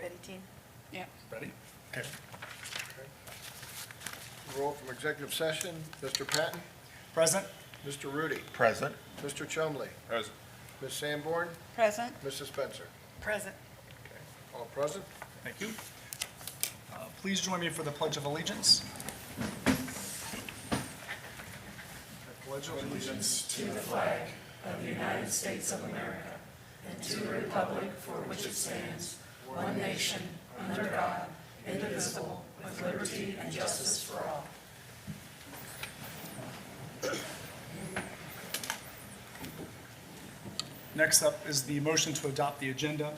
Betty Team. Yeah. Ready? Okay. Roll from executive session. Mr. Patton? Present? Mr. Rudy? Present. Mr. Chumley? Present. Ms. Sanborn? Present. Mrs. Spencer? Present. Okay. All present? Thank you. Please join me for the Pledge of Allegiance. I pledge allegiance to the flag of the United States of America and to the republic for which it stands, one nation, under God, indivisible, with liberty and justice for all. Next up is the motion to adopt the agenda.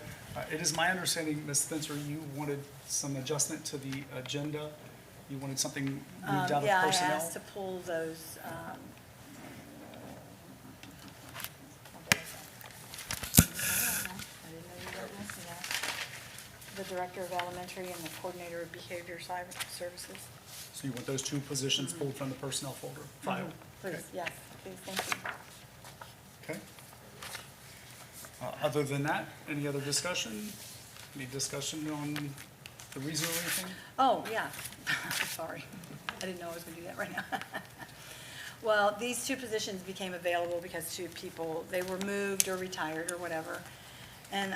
It is my understanding, Ms. Spencer, you wanted some adjustment to the agenda. You wanted something moved out of Yeah, I personnel? asked to pull those, the Director of Elementary and the Coordinator of Behavior Services. So you want those two positions pulled from the personnel folder file? Please, yes, please, thank you. Okay. Other than that, any other discussion? Any discussion on the reason or anything? Oh, yeah, sorry. I didn't know I was going to do that right now. Well, these two positions became available because two people, they were moved or retired or whatever. And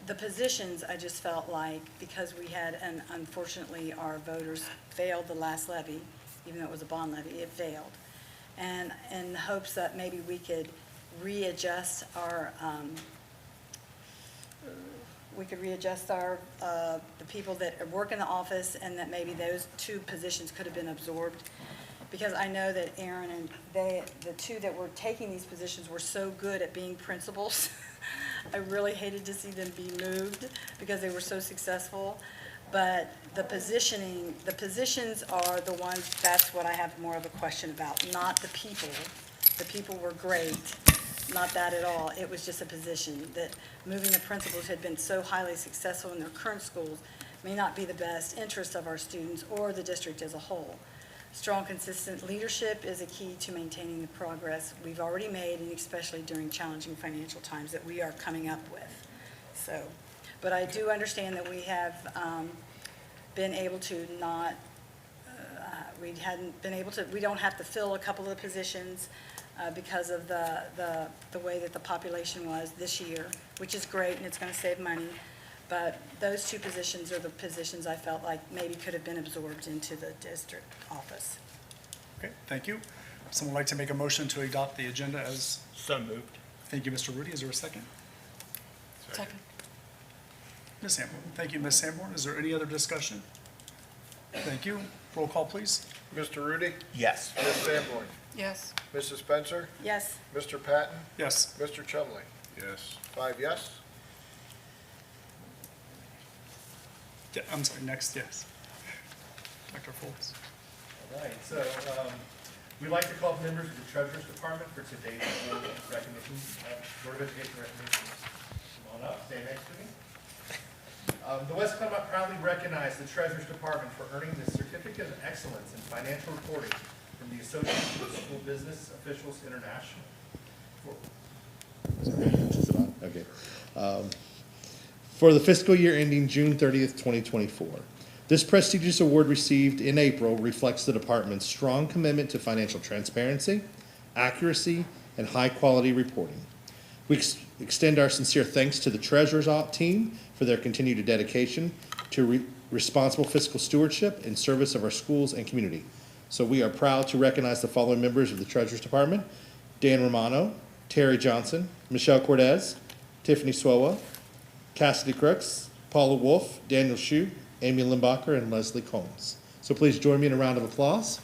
the positions, I just felt like, because we had, and unfortunately, our voters failed the last levy, even though it was a bond levy, it failed. And in hopes that maybe we could readjust our, the people that work in the office, and that maybe those two positions could have been absorbed. Because I know that Aaron and the two that were taking these positions were so good at being principals. I really hated to see them be moved because they were so successful. But the positions are the ones, that's what I have more of a question about, not the people. The people were great, not that at all. It was just a position that moving the principals who had been so highly successful in their current schools may not be the best interest of our students or the district as a whole. Strong, consistent leadership is a key to maintaining the progress we've already made, and especially during challenging financial times that we are coming up with. So, but I do understand that we have been able to not, we hadn't been able to, we don't have to fill a couple of the positions because of the way that the population was this year, which is great, and it's going to save money. But those two positions are the positions I felt like maybe could have been absorbed into the district office. Okay, thank you. Someone like to make a motion to adopt the agenda as, So moved. thank you, Mr. Rudy. Is there a second? Second. Ms. Sanborn. Thank you, Ms. Sanborn. Is there any other discussion? Thank you. Roll call, please. Mr. Rudy? Yes. Ms. Sanborn? Yes. Mrs. Spencer? Yes. Mr. Patton? Yes. Mr. Chumley? Yes. 5 yes. Yeah, I'm sorry, next, yes. Dr. Foltz. All right, so we'd like to call members of the Treasurer's Department for today's Board of Recognition, Board of Education recognition. Come on up, stay next to me. The West Clermont proudly recognized the Treasurer's Department for earning the Certificate of Excellence in Financial Reporting from the Association of School Business Officials International. Okay. For the fiscal year ending June 30th, 2024. This prestigious award received in April reflects the department's strong commitment to financial transparency, accuracy, and high-quality reporting. We extend our sincere thanks to the Treasurer's team for their continued dedication to responsible fiscal stewardship and service of our schools and community. So we are proud to recognize the following members of the Treasurer's Department: Dan Romano, Terry Johnson, Michelle Cortez, Tiffany Swoa, Cassidy Crooks, Paula Wolf, Daniel Shue, Amy Limbacher, and Leslie Combs. So please join me in a round of applause.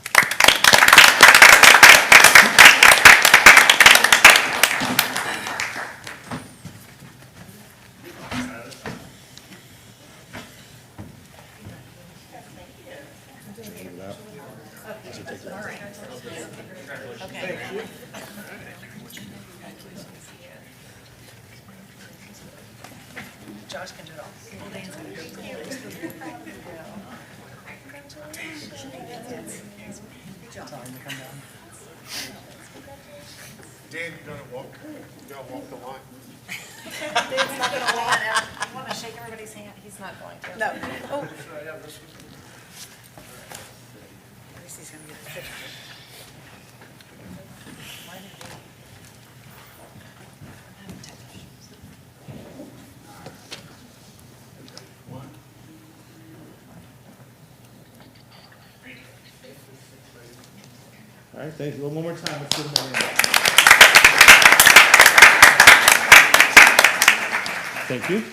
Josh can do it all. Dan, you gotta walk the line. Dave's not going to want to shake everybody raise hand? He's not going to. No. Oh. Should I have this one? At least he's gonna get his picture. Why did they- All right, thank you. One more time. Let's give them a hand. Thank you.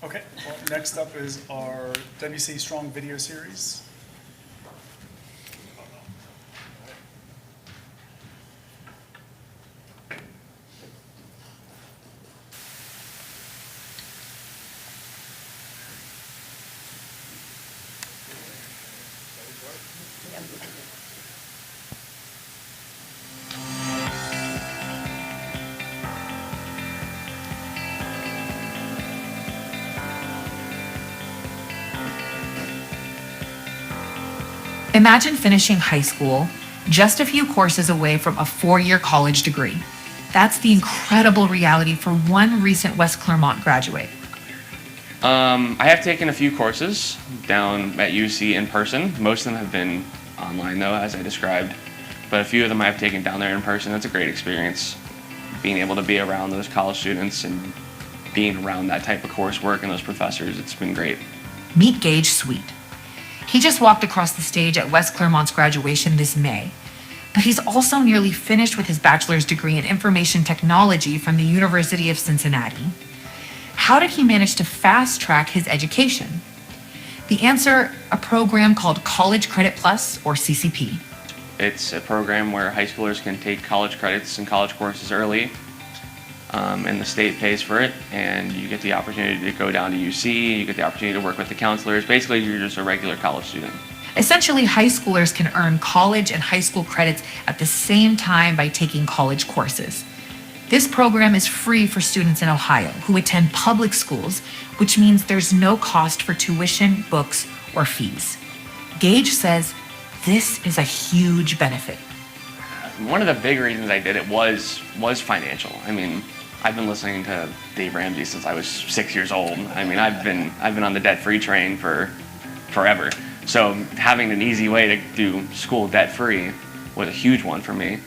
Okay, well, next up is our WC Strong video series. Imagine finishing high school just a few courses away from a 4-year college degree. That's the incredible reality for one recent West Clermont graduate. I have taken a few courses down at UC in person. Most of them have been online though, as I described. But a few of them I've taken down there in person. It's a great experience. Being able to be around those college students and being around that type of coursework and those professors, it's been great. Meet Gage Sweet. He just walked across the stage at West Clermont's graduation this May. But he's also nearly finished with his bachelor's degree in information technology from the University of Cincinnati. How did he manage to fast track his education? The answer, a program called College Credit Plus, or CCP. It's a program where high schoolers can take college credits and college courses early, and the state pays for it, and you get the opportunity to go down to UC, you get the opportunity to work with the counselors. Basically, you're just a regular college student. Essentially, high schoolers can earn college and high school credits at the same time by taking college courses. This program is free for students in Ohio who attend public schools, which means there's no cost for tuition, books, or fees. Gage says this is a huge benefit. One of the big reasons I did it was financial. I mean, I've been listening to Dave Ramsey since I was 6 years old. I mean, I've been on the debt-free train for forever. So having an easy way to do school debt-free was a huge one for me.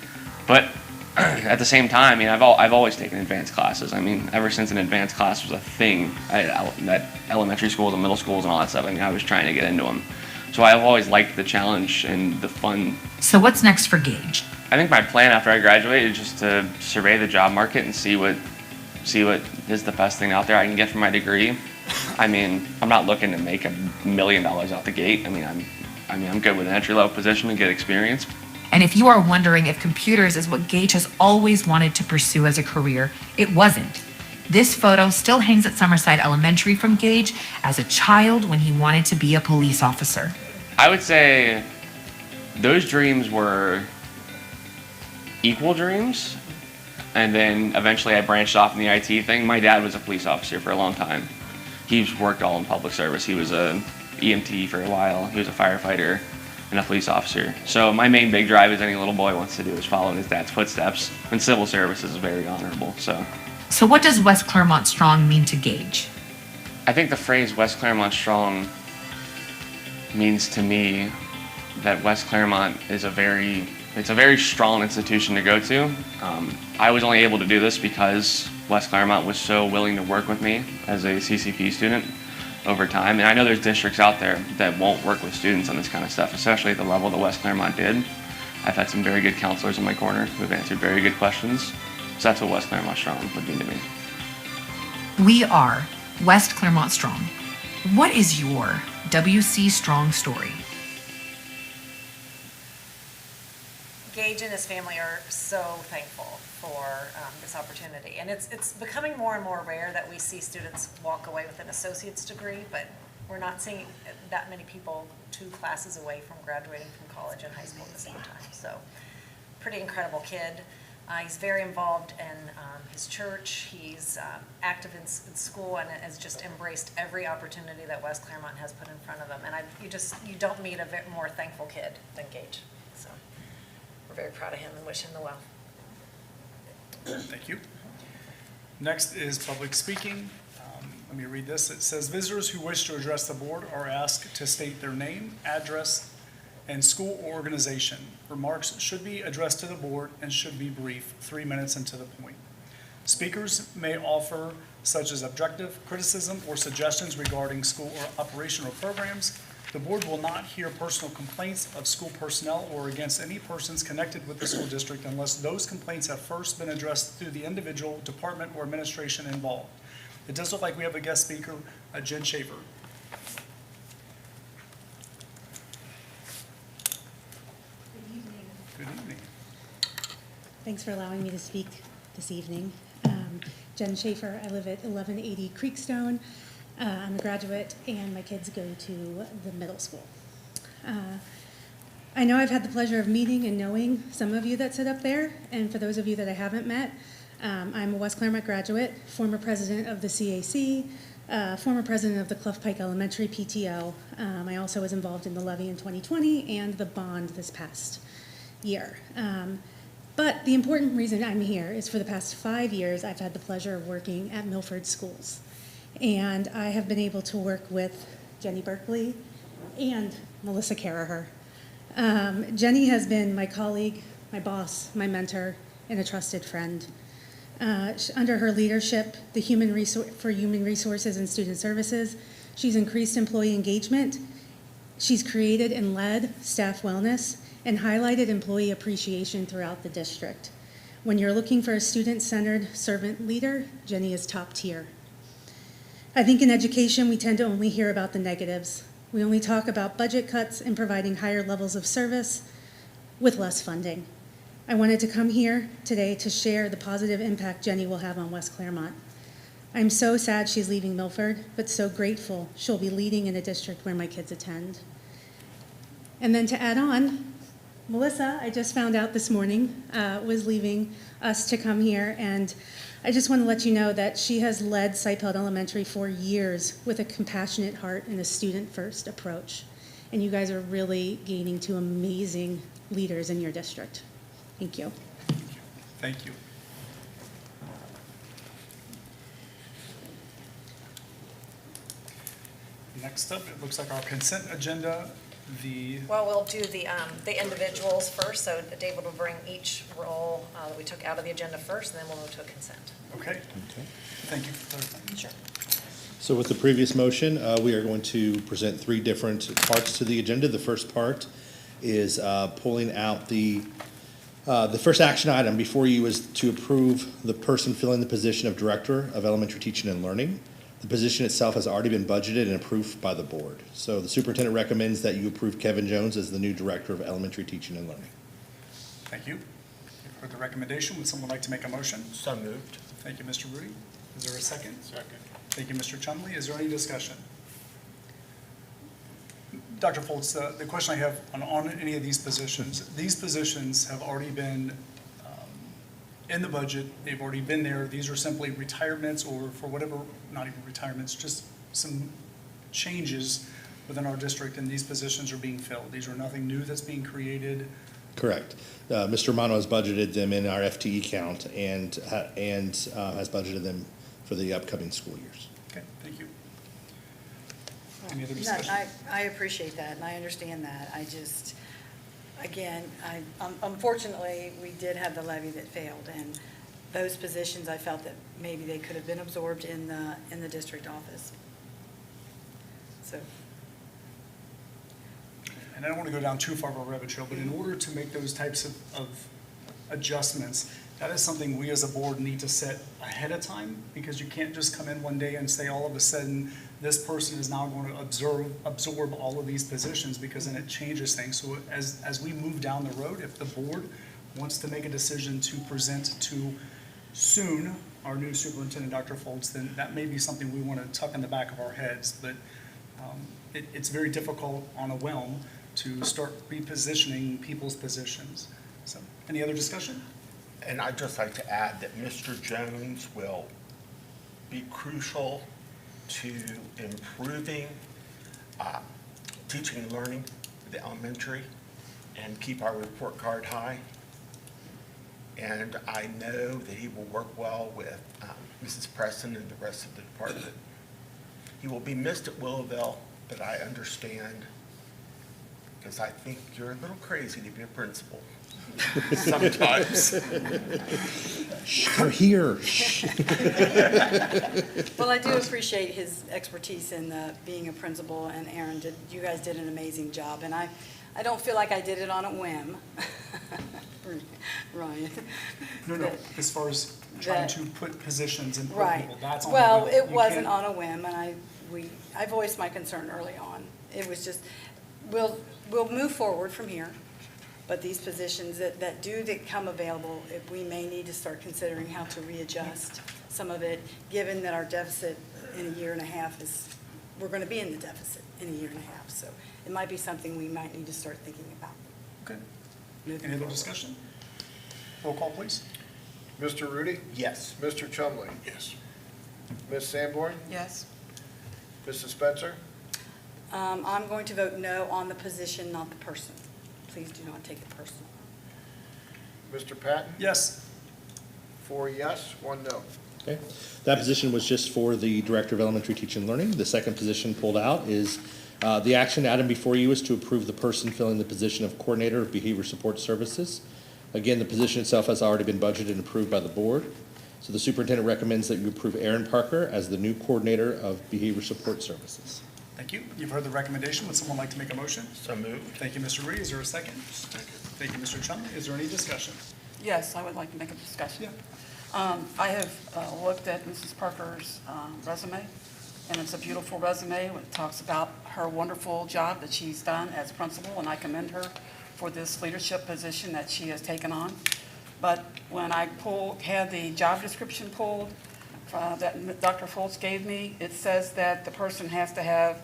But at the same time, I mean, I've always taken advanced classes. I mean, ever since an advanced class was a thing at elementary schools and middle schools and all that stuff, I mean, I was trying to get into them. So I've always liked the challenge and the fun. So what's next for Gage? I think my plan after I graduate is just to survey the job market and see what is the best thing out there I can get from my degree. I mean, I'm not looking to make $1 million out the gate. I mean, I'm good with an entry-level position and get experience. And if you are wondering if computers is what Gage has always wanted to pursue as a career, it wasn't. This photo still hangs at Summerside Elementary from Gage as a child when he wanted to be a police officer. I would say those dreams were equal dreams, and then eventually I branched off in the IT thing. My dad was a police officer for a long time. He's worked all in public service. He was a EMT for a while. He was a firefighter and a police officer. So my main big drive, as any little boy wants to do, is follow in his dad's footsteps. And civil service is very honorable. So what does West Clermont Strong mean to Gage? I think the phrase West Clermont Strong means to me that West Clermont is a very strong institution to go to. I was only able to do this because West Clermont was so willing to work with me as a CCP student over time. And I know there's districts out there that won't work with students on this kind of stuff, especially at the level that West Clermont did. I've had some very good counselors in my corner who've answered very good questions. So that's what West Clermont Strong would mean to me. We are West Clermont Strong. What is your WC Strong story? Gage and his family are so thankful for this opportunity. And it's becoming more and more rare that we see students walk away with an associate's degree, but we're not seeing that many people 2 classes away from graduating from college and high school at the same time. So pretty incredible kid. He's very involved in his church. He's active in school and has just embraced every opportunity that West Clermont has put in front of him. And you don't meet a more thankful kid than Gage. So we're very proud of him and wish him the well. Thank you. Next is public speaking. Let me read this. It says, visitors who wish to address the board are asked to state their name, address, and school or organization. Remarks should be addressed to the board and should be brief, 3 minutes and to the point. Speakers may offer such as objective criticism or suggestions regarding school or operational programs. The board will not hear personal complaints of school personnel or against any persons connected with the school district unless those complaints have first been addressed through the individual department or administration involved. It does look like we have a guest speaker, Jen Schaefer. Good evening. Thanks for allowing me to speak this evening. Jen Schaefer, I live at 1180 Creekstone. I'm a graduate and my kids go to the middle school. I know I've had the pleasure of meeting and knowing some of you that sit up there, and for those of you that I haven't met, I'm a West Clermont graduate, former president of the CAC, former president of the Clough Pike Elementary PTO. I also was involved in the levy in 2020 and the bond this past year. But the important reason I'm here is for the past 5 years, I've had the pleasure of working at Milford Schools. And I have been able to work with Jenny Berkeley and Melissa Caraher. Jenny has been my colleague, my boss, my mentor, and a trusted friend. Under her leadership, for Human Resources and Student Services, she's increased employee engagement. She's created and led staff wellness and highlighted employee appreciation throughout the district. When you're looking for a student-centered servant leader, Jenny is top tier. I think in education, we tend to only hear about the negatives. We only talk about budget cuts and providing higher levels of service with less funding. I wanted to come here today to share the positive impact Jenny will have on West Clermont. I'm so sad she's leaving Milford, but so grateful she'll be leading in a district where my kids attend. And then to add on, Melissa, I just found out this morning, was leaving us to come here, and I just want to let you know that she has led Sipeld Elementary for years with a compassionate heart and a student-first approach. And you guys are really gaining two amazing leaders in your district. Thank you. Thank you. Next up, it looks like our consent agenda, Well, we'll do the individuals first, so David will bring each role that we took out of the agenda first, and then we'll move to a consent. okay. Thank you for clarifying. Sure. So with the previous motion, we are going to present three different parts to the agenda. The first part is pulling out the first action item before you is to approve the person filling the position of Director of Elementary Teaching and Learning. The position itself has already been budgeted and approved by the board. So the superintendent recommends that you approve Kevin Jones as the new Director of Elementary Teaching and Learning. Thank you. You've heard the recommendation. Would someone like to make a motion? So moved. Thank you, Mr. Rudy. Is there a second? Second. Thank you, Mr. Chumley. Is there any discussion? Dr. Foltz, the question I have on any of these positions have already been in the budget. They've already been there. These are simply retirements or for whatever, not even retirements, just some changes within our district, and these positions are being filled. These are nothing new that's being created. Correct. Mr. Romano has budgeted them in our FTE count and has budgeted them for the upcoming school years. Okay, thank you. Any other No, discussion? I appreciate that, and I understand that. I just, again, unfortunately, we did have the levy that failed, and those positions, I felt that maybe they could have been absorbed in the district office. So, And I don't want to go down too far of a rabbit trail, but in order to make those types of adjustments, that is something we as a board need to set ahead of time, because you can't just come in one day and say all of a sudden, this person is now going to absorb all of these positions, because then it changes things. So as we move down the road, if the board wants to make a decision to present to soon our new superintendent, Dr. Foltz, then that may be something we want to tuck in the back of our heads. But it's very difficult on a whim to start repositioning people's positions. So, any other discussion? And I'd just like to add that Mr. Jones will be crucial to improving teaching and learning at the elementary and keep our report card high. and I know that he will work well with Mrs. Preston and the rest of the department. He will be missed at Willowville, but I understand, because I think you're a little crazy to be a principal sometimes. They're here. Well, I do appreciate his expertise in being a principal, and Aaron, you guys did an amazing job, and I don't feel like I did it on a whim. Ryan. No, as far as trying to put positions and put Right. people, that's on. Well, the- it you wasn't can't- on a whim, and I voiced my concern early on. It was just, we'll move forward from here, but these positions that come available, we may need to start considering how to readjust some of it, given that our deficit in a year and a half we're going to be in the deficit in a year and a half. So it might be something we might need to start thinking about. Okay. moving Any other forward. discussion? Roll call, please. Mr. Rudy? Yes. Mr. Chumley? Yes. Ms. Sanborn? Yes. Mrs. Spencer? I'm going to vote no on the position, not the person. Please do not take it personal. Mr. Patton? Yes. 4 yes, 1 no. Okay. That position was just for the Director of Elementary Teaching and Learning. The second position pulled out is, the action item before you is to approve the person filling the position of Coordinator of Behavior Support Services. Again, the position itself has already been budgeted and approved by the board. So the superintendent recommends that you approve Aaron Parker as the new Coordinator of Behavior Support Services. Thank you. You've heard the recommendation. Would someone like to make a motion? So moved. Thank you, Mr. Rudy. Is there a second? Thank you, Mr. Chumley. Is there any discussion? Yes, I would like to make a discussion. Yeah. I have looked at Mrs. Parker's resume, and it's a beautiful resume. It talks about her wonderful job that she's done as principal, and I commend her for this leadership position that she has taken on. But when I had the job description pulled that Dr. Foltz gave me, it says that the person has to have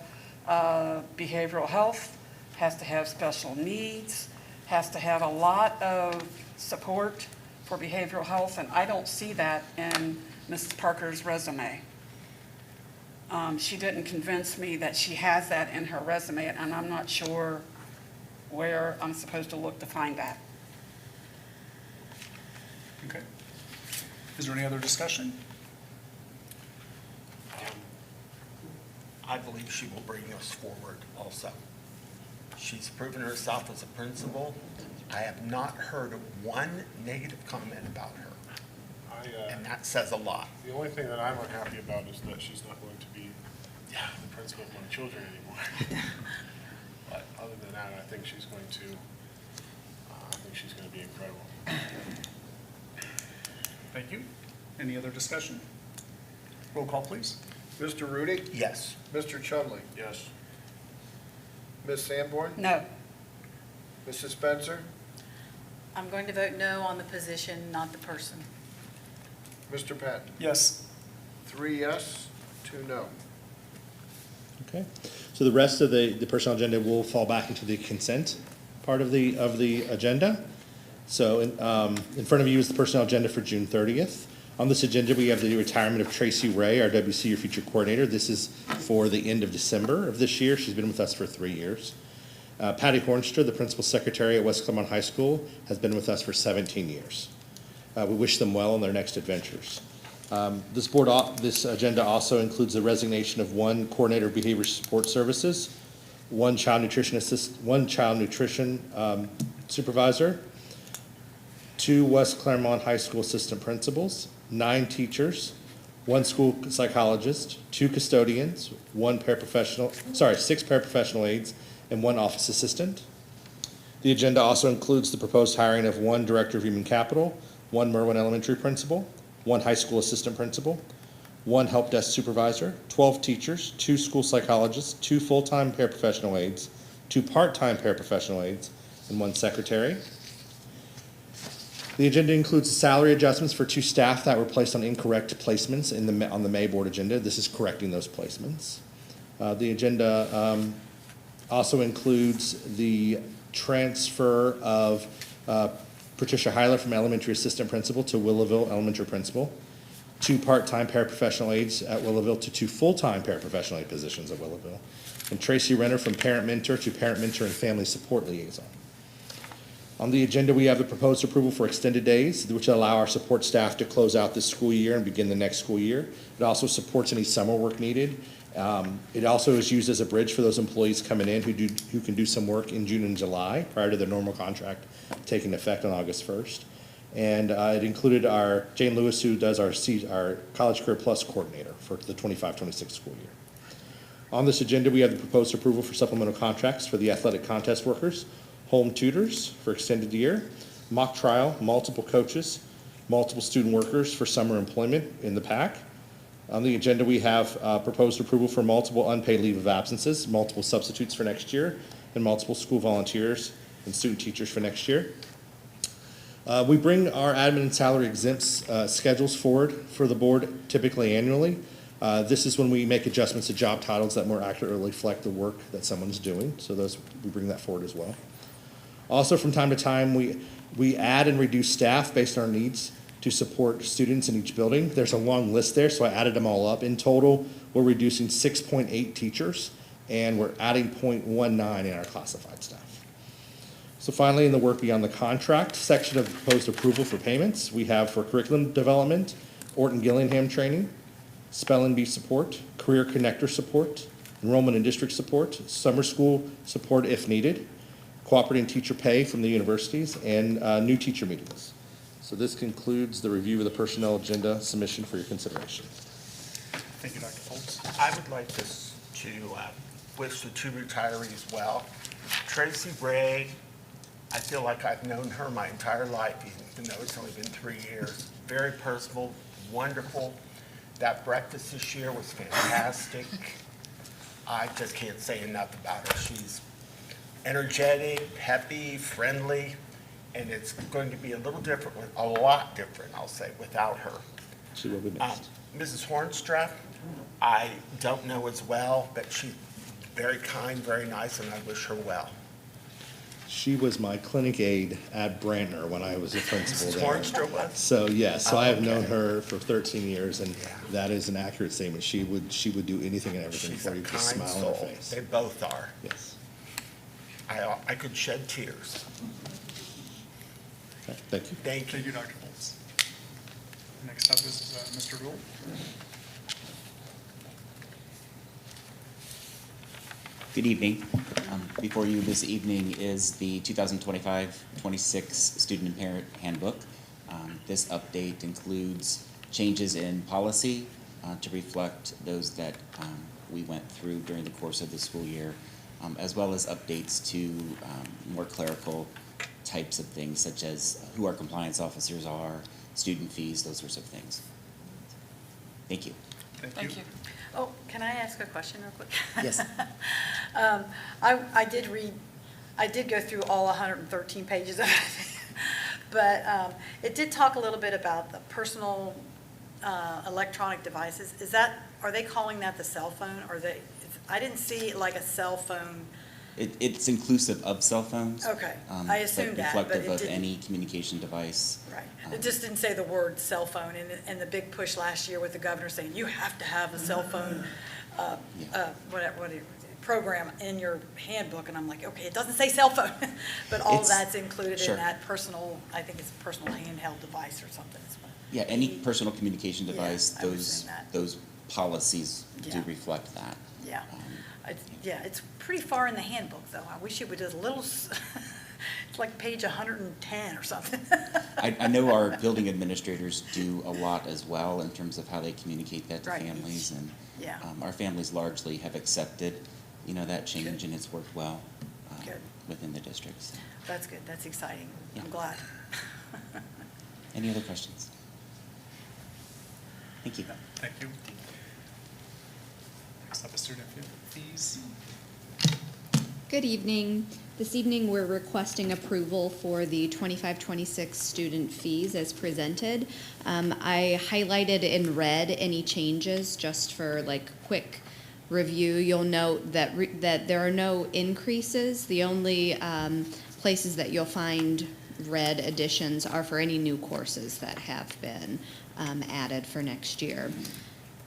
behavioral health, has to have special needs, has to have a lot of support for behavioral health, and I don't see that in Mrs. Parker's resume. She didn't convince me that she has that in her resume, and I'm not sure where I'm supposed to look to find that. Okay. Is there any other discussion? I believe she will bring us forward also. She's proven herself as a principal. I have not heard one negative comment about her, and that says a lot. The only thing that I'm unhappy about is that she's not going to be the principal of my children anymore. But other than that, I think she's going to be incredible. Thank you. Any other discussion? Roll call, please. Mr. Rudy? Yes. Mr. Chumley? Yes. Ms. Sanborn? No. Mrs. Spencer? I'm going to vote no on the position, not the person. Mr. Patton? Yes. 3 yes, 2 no. Okay. So the rest of the personnel agenda will fall back into the consent part of the agenda. So in front of you is the personnel agenda for June 30th. On this agenda, we have the retirement of Tracy Ray, our WC Your Future Coordinator. This is for the end of December of this year. She's been with us for 3 years. Patty Hornstra, the Principal Secretary at West Clermont High School, has been with us for 17 years. We wish them well in their next adventures. This agenda also includes the resignation of 1 Coordinator of Behavior Support Services, 1 Child Nutrition Supervisor, 2 West Clermont High School Assistant Principals, 9 teachers, 1 school psychologist, 2 custodians, 6 paraprofessional aides, and 1 office assistant. The agenda also includes the proposed hiring of 1 Director of Human Capital, 1 Merwin Elementary Principal, 1 high school assistant principal, 1 help desk supervisor, 12 teachers, 2 school psychologists, 2 full-time paraprofessional aides, 2 part-time paraprofessional aides, and 1 secretary. The agenda includes salary adjustments for 2 staff that were placed on incorrect placements on the May board agenda. This is correcting those placements. The agenda also includes the transfer of Patricia Heiler from elementary assistant principal to Willowville elementary principal, 2 part-time paraprofessional aides at Willowville to 2 full-time paraprofessional aide positions at Willowville, and Tracy Renner from parent mentor to parent mentor and family support liaison. On the agenda, we have the proposed approval for extended days, which allow our support staff to close out this school year and begin the next school year. It also supports any summer work needed. It also is used as a bridge for those employees coming in who can do some work in June and July prior to their normal contract taking effect on August 1st. And it included Jane Lewis, who does our College Career Plus coordinator for the 25-26 school year. On this agenda, we have the proposed approval for supplemental contracts for the athletic contest workers, home tutors for extended year, mock trial, multiple coaches, multiple student workers for summer employment in the PAC. On the agenda, we have proposed approval for multiple unpaid leave of absences, multiple substitutes for next year, and multiple school volunteers and student teachers for next year. We bring our admin and salary exempts schedules forward for the board typically annually. This is when we make adjustments to job titles that more accurately reflect the work that someone's doing. So we bring that forward as well. Also, from time to time, we add and reduce staff based on our needs to support students in each building. There's a long list there, so I added them all up. In total, we're reducing 6.8 teachers, and we're adding 0.19 in our classified staff. So finally, in the work beyond the contract section of the proposed approval for payments, we have for curriculum development, Orton Gillingham training, spelling bee support, career connector support, enrollment and district support, summer school support if needed, cooperating teacher pay from the universities, and new teacher meetings. So this concludes the review of the personnel agenda submission for your consideration. Thank you, Dr. Foltz. I would like to wish the two retirees well. Tracy Bray, I feel like I've known her my entire life, even though it's only been 3 years. Very personable, wonderful. That breakfast this year was fantastic. I just can't say enough about her. She's energetic, peppy, friendly, and it's going to be a little different, a lot different, I'll say, without her. She will be missed. Mrs. Hornstra, I don't know as well, but she's very kind, very nice, and I wish her well. She was my clinic aide at Brantner when I was a principal Mrs. there. Hornstra was? So, yes, so Oh, I have known okay. her for 13 years, and Yeah. that is an accurate statement. She would do anything and everything She's for a you, just kind smile on her soul. face. They both are. Yes. I could shed tears. Okay, thank you. Thank you. Thank you, Dr. Foltz. Next up is Mr. Rule. Good evening. Before you this evening is the 2025-26 Student and Parent Handbook. This update includes changes in policy to reflect those that we went through during the course of the school year, as well as updates to more clerical types of things, such as who our compliance officers are, student fees, those sorts of things. Thank you. Thank you. Oh, can I ask a question real quick? Yes. I did go through all 113 pages of it, but it did talk a little bit about the personal electronic devices. Are they calling that the cell phone, or I didn't see like a cell phone. It's inclusive of cell phones. Okay, I assumed that, but reflective it of didn't. any communication device. Right. It just didn't say the word cell phone, and the big push last year with the governor saying, you have to have a cell phone, program in your handbook, and I'm like, okay, it doesn't say cell phone, but all It's- that's included sure. in that personal, I think it's a personal handheld device or something. Yeah, any personal communication Yeah, device, I was saying that. those policies do Yeah. reflect that. Yeah. Yeah, it's pretty far in the handbook, though. I wish it would just a little, it's like page 110 or something. I know our building administrators do a lot as well in terms of how they communicate that to Right. families, and Yeah. our families largely have accepted, that change, Good. and it's worked well Good. within the districts. That's good, that's exciting. Yeah. I'm glad. Any other questions? Thank you. Thank you. Next up is student fees. Good evening. This evening, we're requesting approval for the 25-26 student fees as presented. I highlighted in red any changes just for quick review. You'll note that there are no increases. The only places that you'll find red additions are for any new courses that have been added for next year.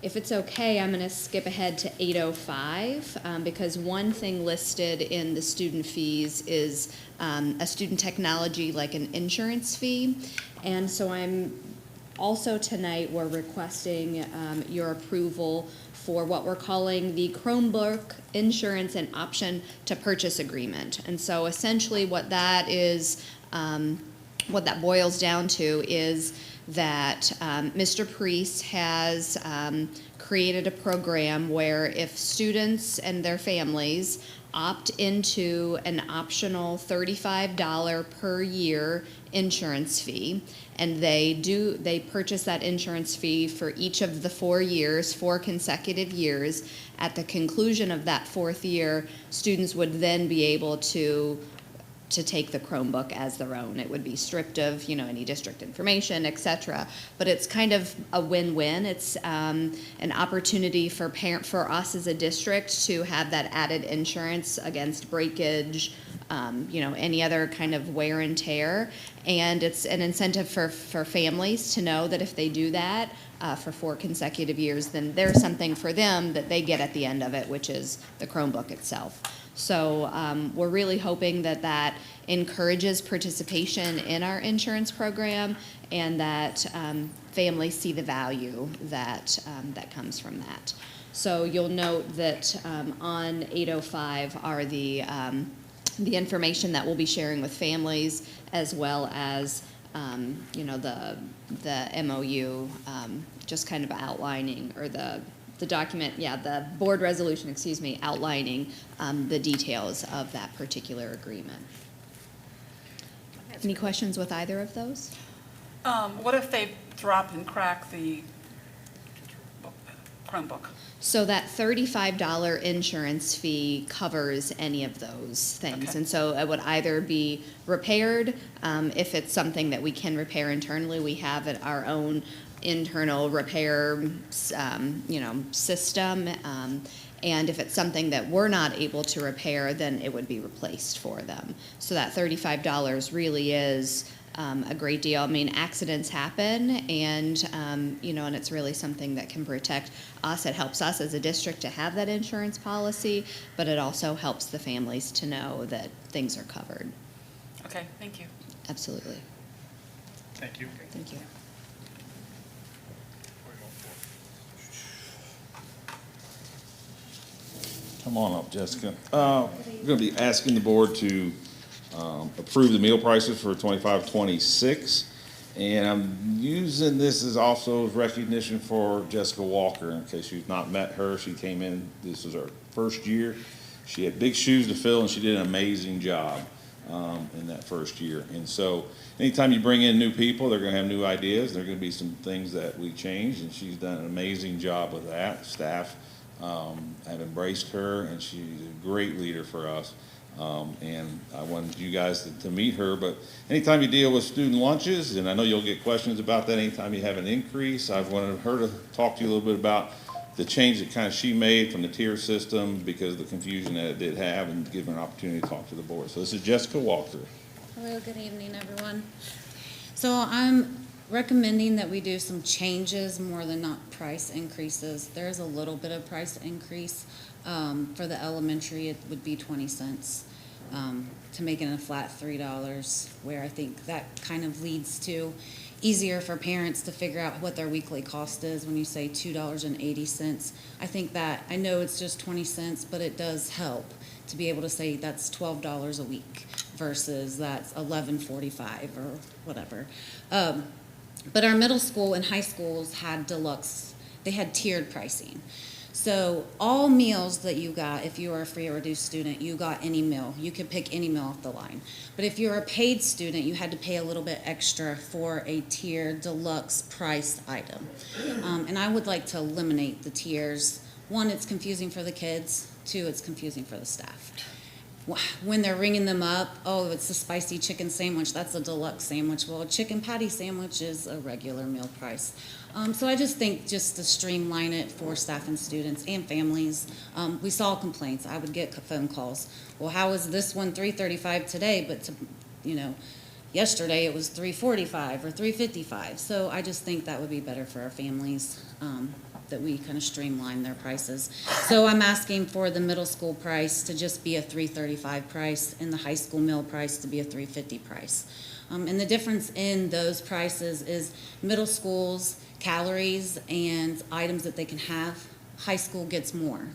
If it's okay, I'm going to skip ahead to 805, because one thing listed in the student fees is a student technology, like an insurance fee. And so also tonight, we're requesting your approval for what we're calling the Chromebook Insurance and Option to Purchase Agreement. And so essentially what that is, what that boils down to is that Mr. Priest has created a program where if students and their families opt into an optional $35 per year insurance fee, and they purchase that insurance fee for each of the 4 years, 4 consecutive years. At the conclusion of that 4th year, students would then be able to take the Chromebook as their own. It would be stripped of, any district information, et cetera. But it's kind of a win-win. It's an opportunity for us as a district to have that added insurance against breakage, any other kind of wear and tear. And it's an incentive for families to know that if they do that for 4 consecutive years, then there's something for them that they get at the end of it, which is the Chromebook itself. So we're really hoping that encourages participation in our insurance program, and that families see the value that comes from that. So you'll note that on 805 are the information that we'll be sharing with families, as well as the MOU, just kind of outlining, or the document, the board resolution, outlining the details of that particular agreement. Any questions with either of those? What if they drop and crack the Chromebook? So that $35 insurance fee covers any of those things. Okay. And so it would either be repaired, if it's something that we can repair internally. We have our own internal repair, system. And if it's something that we're not able to repair, then it would be replaced for them. So that $35 really is a great deal. I mean, accidents happen, and and it's really something that can protect us. It helps us as a district to have that insurance policy, but it also helps the families to know that things are covered. Okay, thank you. Absolutely. Thank you. Thank you. Come on up, Jessica. We're going to be asking the board to approve the meal prices for 25-26. And I'm using this as also recognition for Jessica Walker. In case you've not met her, she came in, this was her first year. She had big shoes to fill, and she did an amazing job in that first year. And so anytime you bring in new people, they're going to have new ideas. There are going to be some things that we change, and she's done an amazing job with that. Staff have embraced her, and she's a great leader for us. And I wanted you guys to meet her, but anytime you deal with student lunches, and I know you'll get questions about that anytime you have an increase, I wanted her to talk to you a little bit about the change that kind of she made from the tier system because of the confusion that it did have, and give her an opportunity to talk to the board. So this is Jessica Walker. Hello, good evening, everyone. So I'm recommending that we do some changes more than not price increases. There's a little bit of price increase. For the elementary, it would be 20 cents to make it a flat $3, where I think that kind of leads to easier for parents to figure out what their weekly cost is when you say $2.80. I think that, I know it's just 20 cents, but it does help to be able to say that's $12 a week versus that's $11.45 or whatever. But our middle school and high schools had deluxe, they had tiered pricing. So all meals that you got, if you were a free or reduced student, you got any meal. You could pick any meal off the line. But if you're a paid student, you had to pay a little bit extra for a tiered deluxe price item. And I would like to eliminate the tiers. 1, it's confusing for the kids. 2, it's confusing for the staff. When they're ringing them up, oh, it's a spicy chicken sandwich, that's a deluxe sandwich. Well, a chicken patty sandwich is a regular meal price. So I just think just to streamline it for staff and students and families. We saw complaints. I would get phone calls. Well, how is this one $3.35 today, but yesterday it was $3.45 or $3.55. So I just think that would be better for our families. that we kind of streamline their prices. So I'm asking for the middle school price to just be a $3.35 price and the high school meal price to be a $3.50 price. And the difference in those prices is middle school's calories and items that they can have, high school gets more.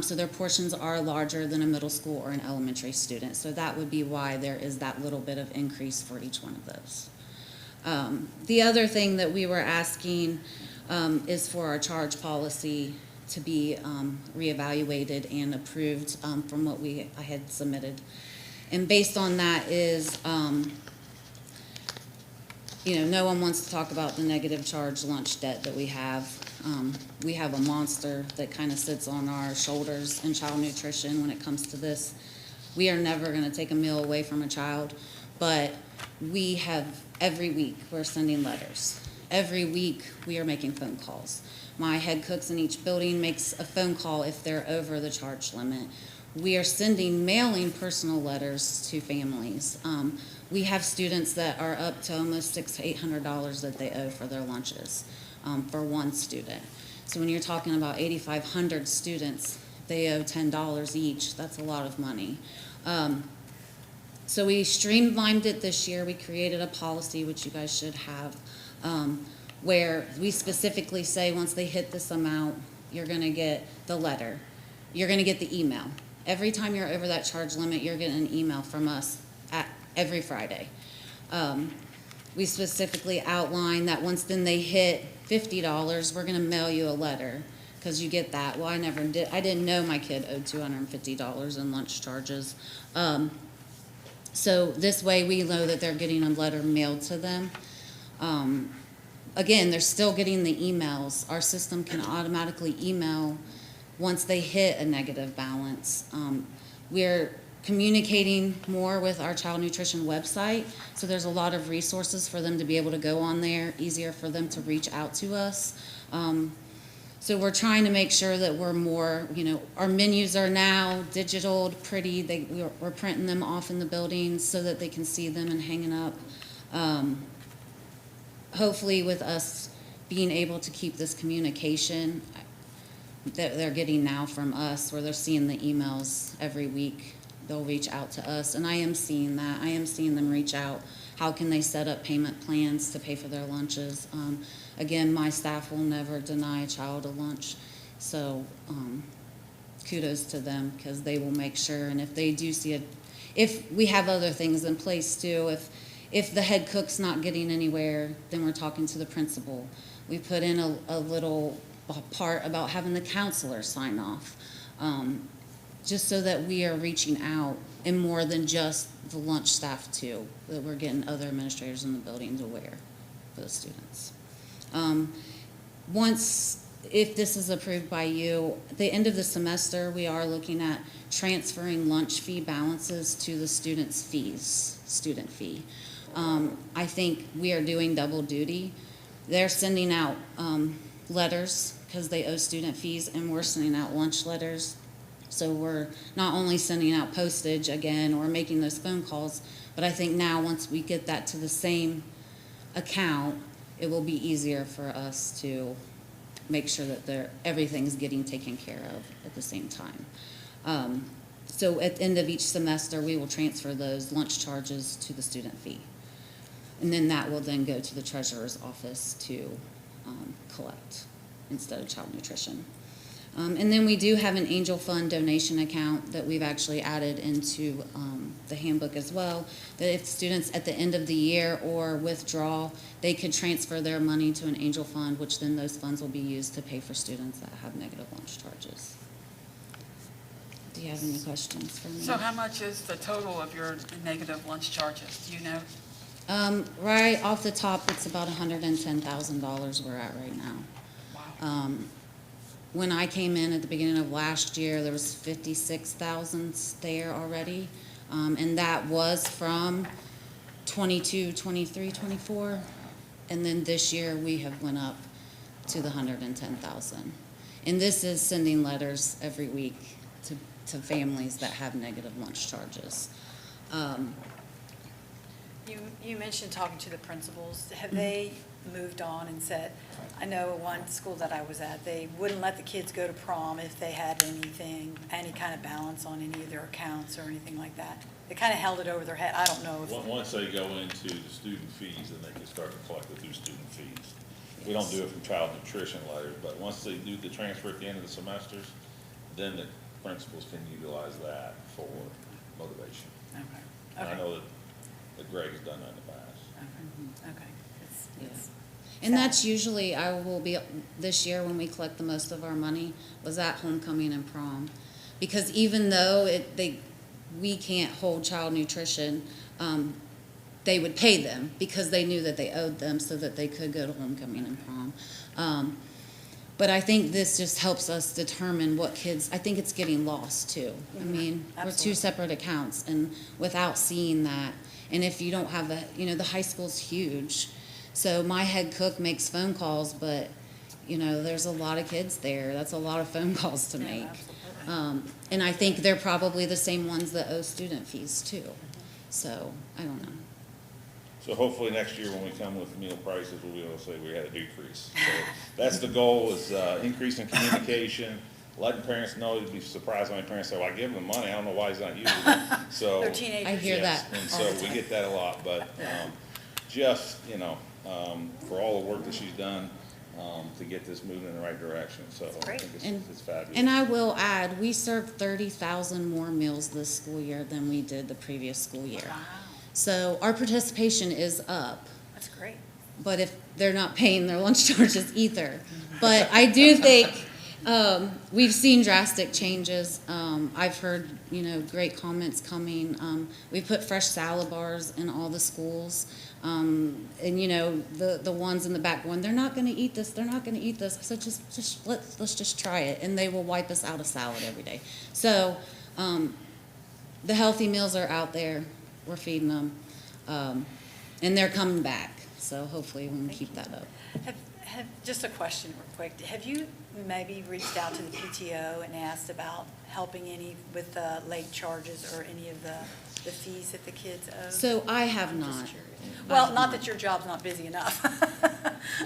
So their portions are larger than a middle school or an elementary student. So that would be why there is that little bit of increase for each one of those. The other thing that we were asking is for our charge policy to be reevaluated and approved from what I had submitted. And based on that is, no one wants to talk about the negative charge lunch debt that we have. We have a monster that kind of sits on our shoulders in child nutrition when it comes to this. We are never going to take a meal away from a child, but we have, every week, we're sending letters. Every week, we are making phone calls. My head cooks in each building makes a phone call if they're over the charge limit. We are mailing personal letters to families. We have students that are up to almost $600 to $800 that they owe for their lunches for one student. So when you're talking about 8,500 students, they owe $10 each. That's a lot of money. So we streamlined it this year. We created a policy, which you guys should have, where we specifically say once they hit this amount, you're going to get the letter. You're going to get the email. Every time you're over that charge limit, you're getting an email from us every Friday. We specifically outline that once then they hit $50, we're going to mail you a letter because you get that. Well, I didn't know my kid owed $250 in lunch charges. So this way we know that they're getting a letter mailed to them. Again, they're still getting the emails. Our system can automatically email once they hit a negative balance. We're communicating more with our child nutrition website, so there's a lot of resources for them to be able to go on there, easier for them to reach out to us. So we're trying to make sure that we're more, our menus are now digital, pretty. We're printing them off in the buildings so that they can see them and hanging up. Hopefully with us being able to keep this communication that they're getting now from us, where they're seeing the emails every week, they'll reach out to us. And I am seeing that. I am seeing them reach out. How can they set up payment plans to pay for their lunches? Again, my staff will never deny a child a lunch. So kudos to them because they will make sure. And if they do see if we have other things in place too, if the head cook's not getting anywhere, then we're talking to the principal. We put in a little part about having the counselor sign off, just so that we are reaching out and more than just the lunch staff too, that we're getting other administrators in the buildings aware for the students. If this is approved by you, at the end of the semester, we are looking at transferring lunch fee balances to the student fee. I think we are doing double duty. They're sending out letters because they owe student fees, and we're sending out lunch letters. So we're not only sending out postage again or making those phone calls, but I think now once we get that to the same account, it will be easier for us to make sure that everything's getting taken care of at the same time. So at the end of each semester, we will transfer those lunch charges to the student fee. And then that will then go to the treasurer's office to collect instead of child nutrition. And then we do have an Angel Fund donation account that we've actually added into the handbook as well, that if students at the end of the year or withdraw, they could transfer their money to an Angel Fund, which then those funds will be used to pay for students that have negative lunch charges. Do you have any questions for me? So how much is the total of your negative lunch charges? Do you know? Right off the top, it's about $110,000 we're at right now. Wow. When I came in at the beginning of last year, there was 56,000 there already. And that was from 22, 23, 24. And then this year we have went up to the 110,000. And this is sending letters every week to families that have negative lunch charges. You mentioned talking to the principals. Have they moved on and said, I know one school that I was at, they wouldn't let the kids go to prom if they had anything, any kind of balance on any of their accounts or anything like that? They kind of held it over their head. I don't know if. Once they go into the student fees, then they can start to collect it through student fees. We don't do it from child nutrition letters, but once they do the transfer at the end of the semesters, then the principals can utilize that for motivation. Okay. And I Okay. know that Greg's done that in the past. Okay. It's And sad. that's usually, I will be, this year when we collect the most of our money, was at homecoming and prom. Because even though we can't hold child nutrition, they would pay them because they knew that they owed them so that they could go to homecoming and prom. But I think this just helps us determine what kids, I think it's getting lost too. I mean, we're two Absolutely. separate accounts, and without seeing that, and if you don't have the high school's huge. So my head cook makes phone calls, but, there's a lot of kids there. That's a lot of phone calls to Yeah, make. absolutely. And I think they're probably the same ones that owe student fees too. So, I don't know. So hopefully next year when we come with meal prices, we'll be able to say we had a decrease. So that's the goal, is increasing communication, letting parents know. You'd be surprised how many parents say, well, I give him the money, I don't know why he's not using it. So. They're teenagers. I hear Yes, that and all so the we time. get that a lot, but just, for all the work that she's done to get this moving in the right direction, so I great. think it's fabulous. And I will add, we served 30,000 more meals this school year than we did the previous school year. Wow, So our participation is up, that's great. but if they're not paying their lunch charges either. But I do think we've seen drastic changes. I've heard, great comments coming. We put fresh salad bars in all the schools. And the ones in the back going, they're not gonna eat this, they're not gonna eat this. I said, let's just try it, and they will wipe us out of salad every day. So, the healthy meals are out there, we're feeding them, and they're coming back. So hopefully we can keep that up. Just a question real quick. Have you maybe reached out to the PTO and asked about helping any with the late charges or any of the fees that the kids owe? So I have I'm just not. curious. I Well, have not not. that your job's not busy enough.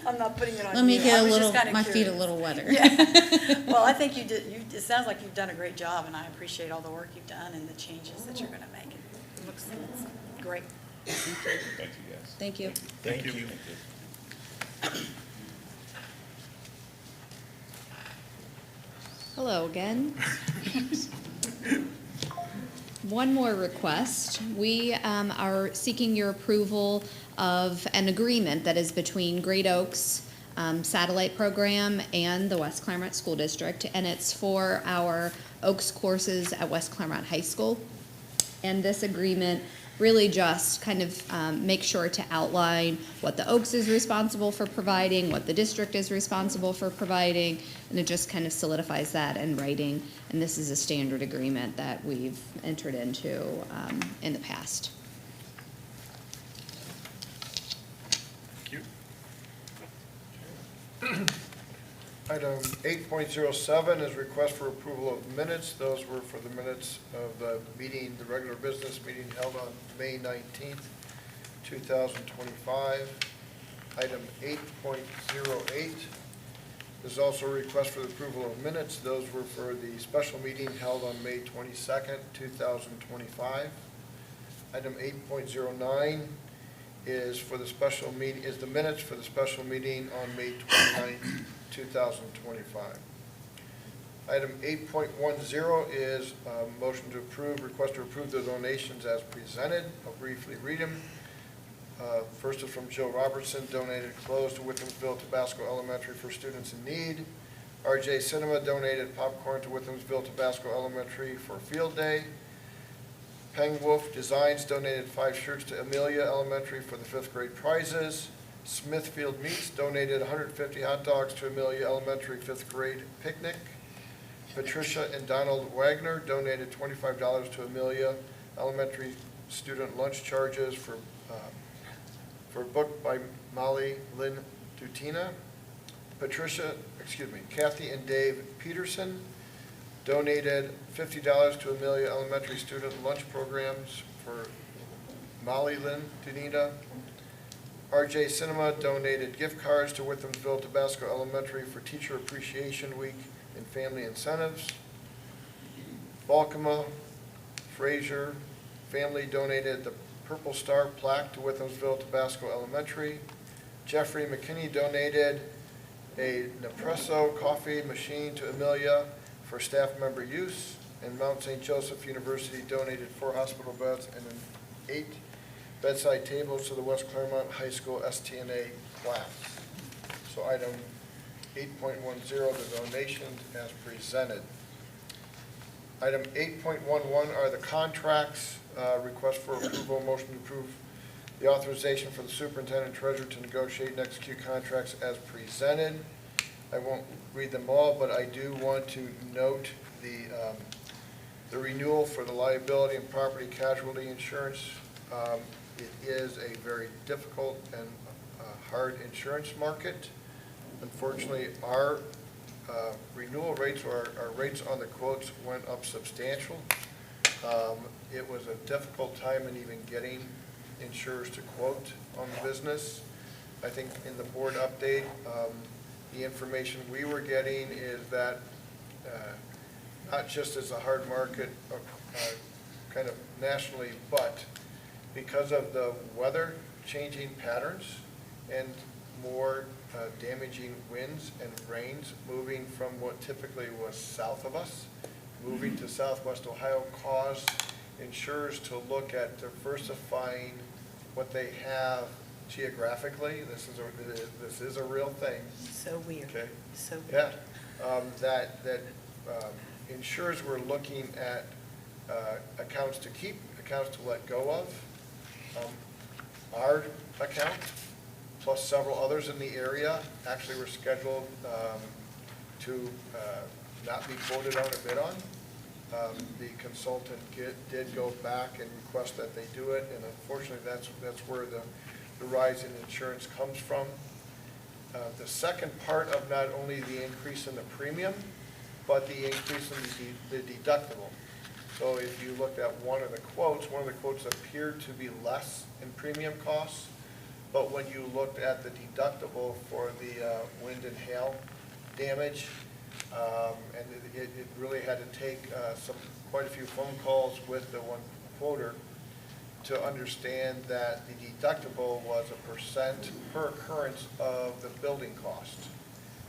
I'm not putting it on you. Let me I get was just kinda my feet a curious. little wetter. Yeah. Well, I think it sounds like you've done a great job, and I appreciate all the work you've done and the changes that you're gonna make. It looks great. Thank you, guys. Thank you. Thank you. Hello again. One more request. We are seeking your approval of an agreement that is between Great Oaks Satellite Program and the West Clermont School District, and it's for our Oaks courses at West Clermont High School. And this agreement really just kind of makes sure to outline what the Oaks is responsible for providing, what the district is responsible for providing, and it just kind of solidifies that in writing. And this is a standard agreement that we've entered into in the past. Thank you. Item 8.07 is request for approval of minutes. Those were for the minutes of the meeting, the regular business meeting held on May 19th, 2025. Item 8.08 is also a request for the approval of minutes. Those were for the special meeting held on May 22nd, 2025. Item 8.09 is for the special meeting, is the minutes for the special meeting on May 29th, 2025. Item 8.10 is a motion to approve, request to approve the donations as presented. I'll briefly read them. First is from Joe Robertson, donated clothes to Whithamsville Tabasco Elementary for students in need. RJ Cinema donated popcorn to Whithamsville Tabasco Elementary for field day. Peng Wolf Designs donated 5 shirts to Amelia Elementary for the 5th grade prizes. Smithfield Meats donated 150 hot dogs to Amelia Elementary 5th grade picnic. Patricia and Donald Wagner donated $25 to Amelia Elementary student lunch charges for a book by Molly Lynn Dutina. Kathy and Dave Peterson donated $50 to Amelia Elementary student lunch programs for Molly Lynn Dunita. RJ Cinema donated gift cards to Withamsville Tabasco Elementary for Teacher Appreciation Week and family incentives. Balkema Frazier family donated the Purple Star plaque to Withamsville Tabasco Elementary. Jeffrey McKinney donated a Nespresso coffee machine to Amelia for staff member use. And Mount St. Joseph University donated 4 hospital beds and 8 bedside tables to the West Clermont High School STNA class. So item 8.10, the donations as presented. Item 8.11 are the contracts. Request for approval, motion to approve the authorization for the superintendent and treasurer to negotiate and execute contracts as presented. I won't read them all, but I do want to note the renewal for the liability and property casualty insurance. It is a very difficult and hard insurance market. Unfortunately, our renewal rates or our rates on the quotes went up substantial. It was a difficult time in even getting insurers to quote on the business. I think in the board update, the information we were getting is that not just as a hard market kind of nationally, but because of the weather changing patterns and more damaging winds and rains moving from what typically was south of us, moving to southwest Ohio, caused insurers to look at diversifying what they have geographically. This is a real thing. So weird. Okay. So weird. Yeah, that insurers were looking at accounts to keep, accounts to let go of. Our account, plus several others in the area, actually were scheduled to not be quoted on or bid on. The consultant did go back and request that they do it, and unfortunately, that's where the rise in insurance comes from. The second part of not only the increase in the premium, but the increase in the deductible. So if you looked at one of the quotes appeared to be less in premium costs, but when you looked at the deductible for the wind and hail damage, and it really had to take quite a few phone calls with the one quoter to understand that the deductible was a % per occurrence of the building cost.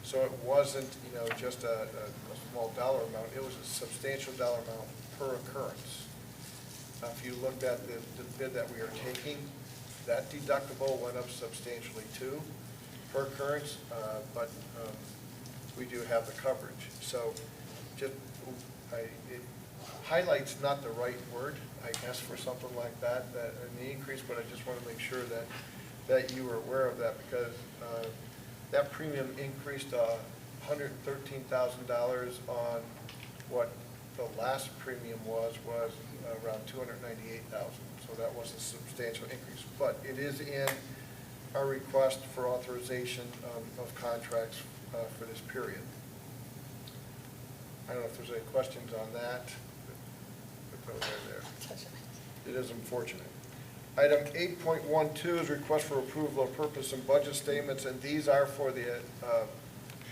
So it wasn't, just a small dollar amount, it was a substantial dollar amount per occurrence. If you looked at the bid that we are taking, that deductible went up substantially too per occurrence, but we do have the coverage. So just, it highlights not the right word, I guess, for something like that an increase, but I just want to make sure that you were aware of that, because that premium increased $113,000 on what the last premium was around $298,000. So that was a substantial increase. But it is in our request for authorization of contracts for this period. I don't know if there's any questions on that. It is unfortunate. Item 8.12 is request for approval of purpose and budget statements, and these are for the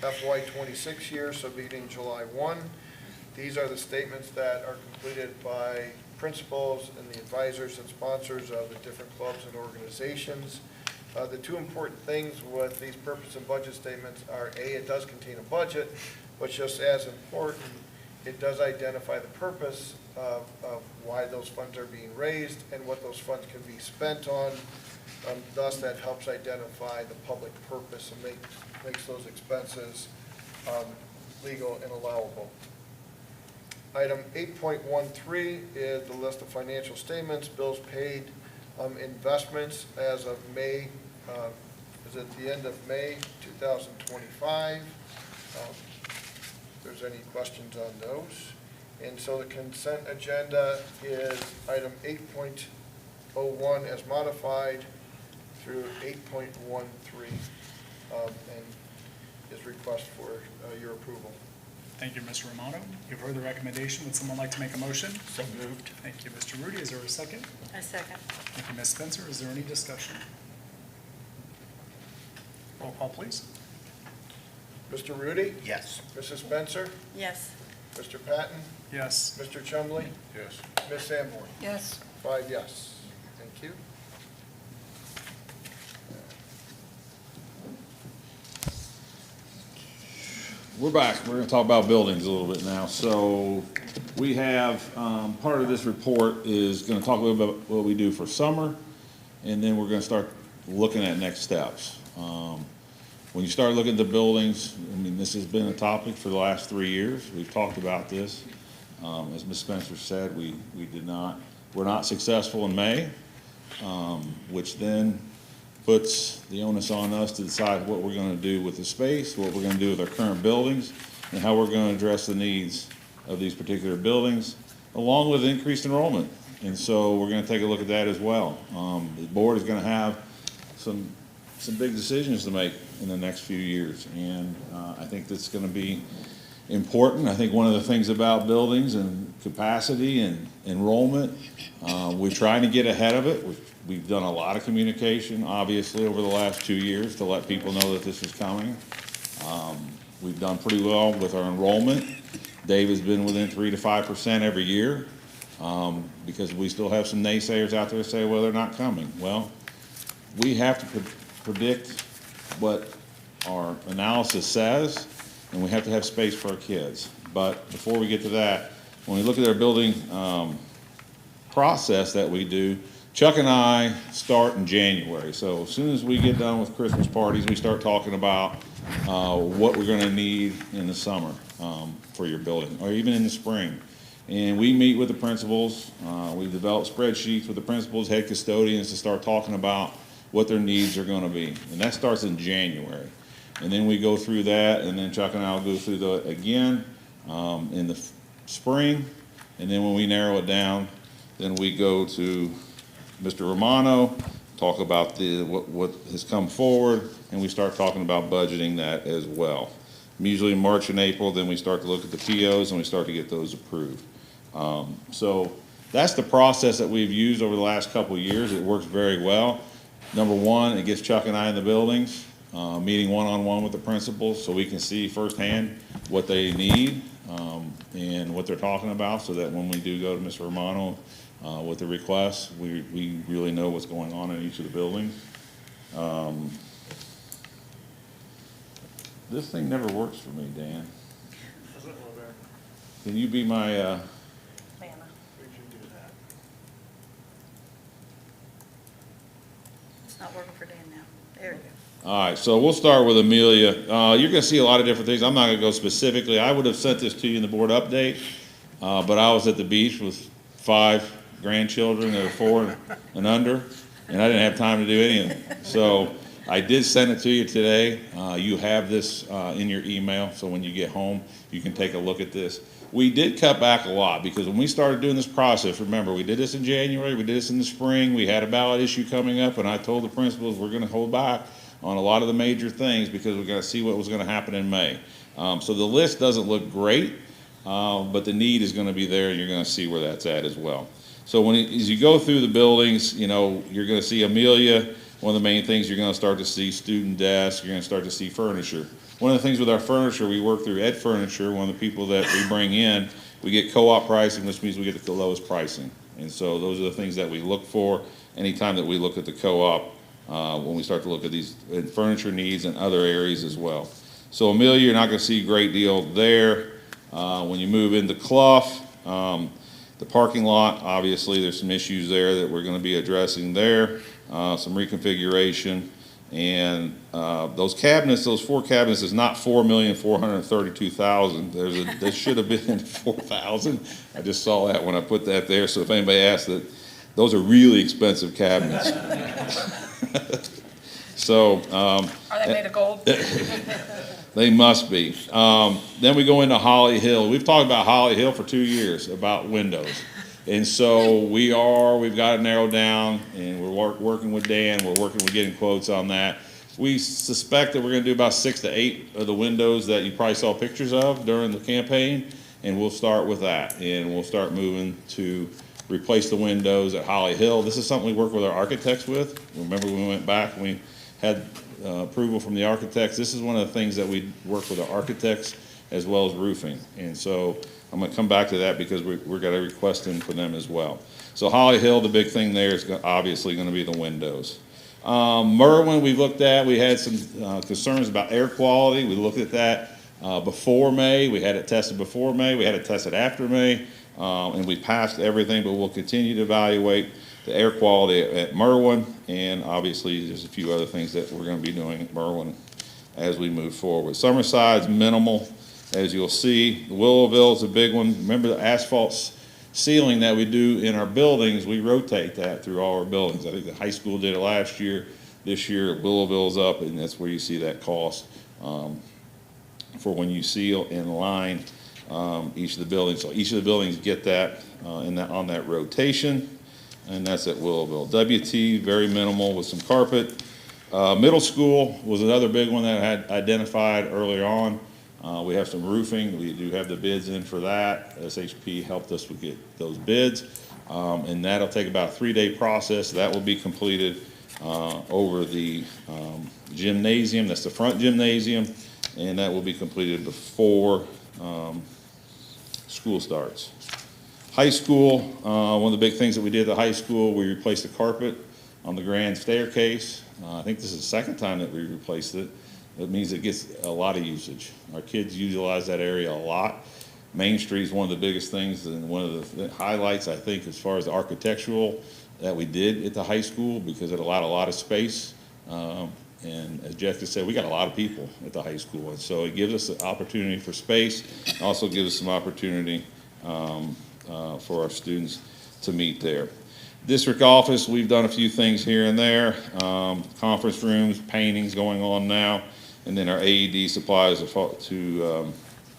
FY26 year, so beginning July 1. These are the statements that are completed by principals and the advisors and sponsors of the different clubs and organizations. The two important things with these purpose and budget statements are, A, it does contain a budget, but just as important, it does identify the purpose of why those funds are being raised and what those funds can be spent on. Thus, that helps identify the public purpose and makes those expenses legal and allowable. Item 8.13 is the list of financial statements, bills paid, investments as of May, is at the end of May 2025. If there's any questions on those. And so the consent agenda is item 8.01 as modified through 8.13, and is request for your approval. Thank you, Mr. Romano. You've heard the recommendation. Would someone like to make a motion? So moved. Thank you, Mr. Rudy. Is there a second? A second. Thank you, Ms. Spencer. Is there any discussion? Roll call, please. Mr. Rudy? Yes. Mrs. Spencer? Yes. Mr. Patton? Yes. Mr. Chumley? Yes. Ms. Sanborn? Yes. 5 yes. Thank you. We're back. We're going to talk about buildings a little bit now. So we have, part of this report is going to talk a little bit about what we do for summer, and then we're going to start looking at next steps. When you start looking at the buildings, I mean, this has been a topic for the last 3 years. We've talked about this. As Ms. Spencer said, we're not successful in May, which then puts the onus on us to decide what we're going to do with the space, what we're going to do with our current buildings, and how we're going to address the needs of these particular buildings, along with increased enrollment. And so we're going to take a look at that as well. The board is going to have some big decisions to make in the next few years, and I think that's going to be important. I think one of the things about buildings and capacity and enrollment, we're trying to get ahead of it. We've done a lot of communication, obviously, over the last 2 years to let people know that this is coming. We've done pretty well with our enrollment. Dave has been within 3 to 5% every year, because we still have some naysayers out there that say, well, they're not coming. Well, we have to predict what our analysis says, and we have to have space for our kids. But before we get to that, when we look at our building process that we do, Chuck and I start in January. So as soon as we get done with Christmas parties, we start talking about what we're gonna need in the summer for your building, or even in the spring. And we meet with the principals. We develop spreadsheets with the principals, head custodians, to start talking about what their needs are gonna be. And that starts in January. And then we go through that, and then Chuck and I will go through that again in the spring. And then when we narrow it down, then we go to Mr. Romano, talk about what has come forward, and we start talking about budgeting that as well. Usually in March and April, then we start to look at the POs and we start to get those approved. So that's the process that we've used over the last couple of years. It works very well. Number one, it gets Chuck and I in the buildings, meeting one-on-one with the principals so we can see firsthand what they need and what they're talking about, so that when we do go to Mr. Romano with the requests, we really know what's going on in each of the buildings. This thing never works for me, Dan. Can you be my, Lana. It's not working for Dan now. There you go. all right, so we'll start with Amelia. You're gonna see a lot of different things. I'm not gonna go specifically. I would have sent this to you in the board update, but I was at the beach with 5 grandchildren that are 4 and under, and I didn't have time to do any of it. So I did send it to you today. You have this in your email, so when you get home, you can take a look at this. We did cut back a lot, because when we started doing this process, remember, we did this in January, we did this in the spring, we had a ballot issue coming up, and I told the principals we're gonna hold back on a lot of the major things because we're gonna see what was gonna happen in May. So the list doesn't look great, but the need is gonna be there, and you're gonna see where that's at as well. So as you go through the buildings, you know, you're gonna see Amelia. One of the main things, you're gonna start to see student desks, you're gonna start to see furniture. One of the things with our furniture, we work through Ed Furniture. One of the people that we bring in, we get co-op pricing, which means we get the lowest pricing. And so those are the things that we look for anytime that we look at the co-op, when we start to look at these furniture needs and other areas as well. So Amelia, you're not gonna see a great deal there. When you move into Clough, the parking lot, obviously, there's some issues there that we're gonna be addressing there, some reconfiguration. And those cabinets, those 4 cabinets is not $4,432,000. There should have been 4,000. I just saw that when I put that there. So if anybody asks that, those are really expensive cabinets. So. Are they made of gold? They must be. Then we go into Holly Hill. We've talked about Holly Hill for 2 years, about windows. And so we've got it narrowed down, and we're working with Dan, we're working with getting quotes on that. We suspect that we're gonna do about 6 to 8 of the windows that you probably saw pictures of during the campaign, and we'll start with that, and we'll start moving to replace the windows at Holly Hill. This is something we work with our architects with. Remember when we went back and we had approval from the architects? This is one of the things that we work with our architects as well as roofing. And so I'm gonna come back to that because we're got a request in for them as well. So Holly Hill, the big thing there is obviously gonna be the windows. Merwin, we looked at, we had some concerns about air quality. We looked at that before May. We had it tested before May. We had it tested after May. And we passed everything, but we'll continue to evaluate the air quality at Merwin. And obviously, there's a few other things that we're gonna be doing at Merwin as we move forward. Summerside's minimal, as you'll see. Willowville's a big one. Remember the asphalt ceiling that we do in our buildings, we rotate that through all our buildings. I think the high school did it last year. This year, Willowville's up, and that's where you see that cost for when you seal and line each of the buildings. So each of the buildings get that, on that rotation, and that's at Willowville. WT, very minimal with some carpet. Middle school was another big one that I had identified earlier on. We have some roofing. We do have the bids in for that. SHP helped us get those bids, and that'll take about a 3-day process. That will be completed over the gymnasium. That's the front gymnasium, and that will be completed before school starts. High school, one of the big things that we did at the high school, we replaced the carpet on the grand staircase. I think this is the second time that we replaced it. It means it gets a lot of usage. Our kids utilize that area a lot. Main Street is one of the biggest things and one of the highlights, I think, as far as the architectural that we did at the high school, because it allowed a lot of space. And as Jeff just said, we got a lot of people at the high school. And so it gives us an opportunity for space, also gives us some opportunity for our students to meet there. District office, we've done a few things here and there. Conference rooms, paintings going on now. And then our AED supplies to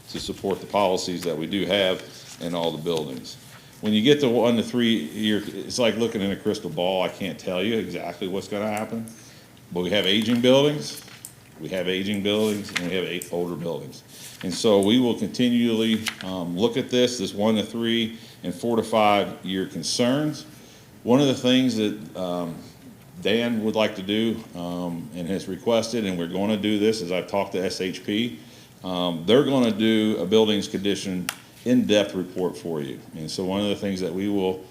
support the policies that we do have in all the buildings. When you get to 1 to 3 year, it's like looking in a crystal ball. I can't tell you exactly what's gonna happen. But we have aging buildings, and we have older buildings. And so we will continually look at this 1 to 3 and 4 to 5 year concerns. One of the things that Dan would like to do and has requested, and we're going to do this, as I've talked to SHP, they're going to do a buildings condition in-depth report for you. And so one of the things that we will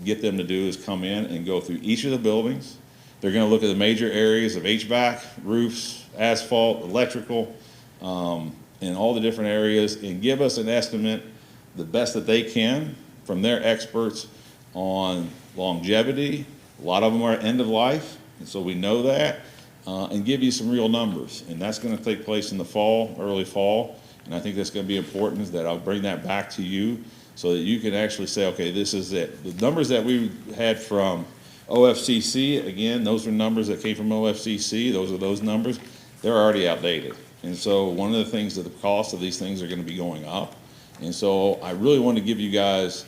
get them to do is come in and go through each of the buildings. They're going to look at the major areas of HVAC, roofs, asphalt, electrical, and all the different areas, and give us an estimate, the best that they can from their experts on longevity. A lot of them are end of life, and so we know that, and give you some real numbers. And that's going to take place in the fall, early fall, and I think that's going to be important, is that I'll bring that back to you so that you can actually say, okay, this is it. The numbers that we had from OFCC, again, those are numbers that came from OFCC. Those are those numbers. They're already outdated. And so one of the things that the cost of these things are going to be going up. And so I really want to give you guys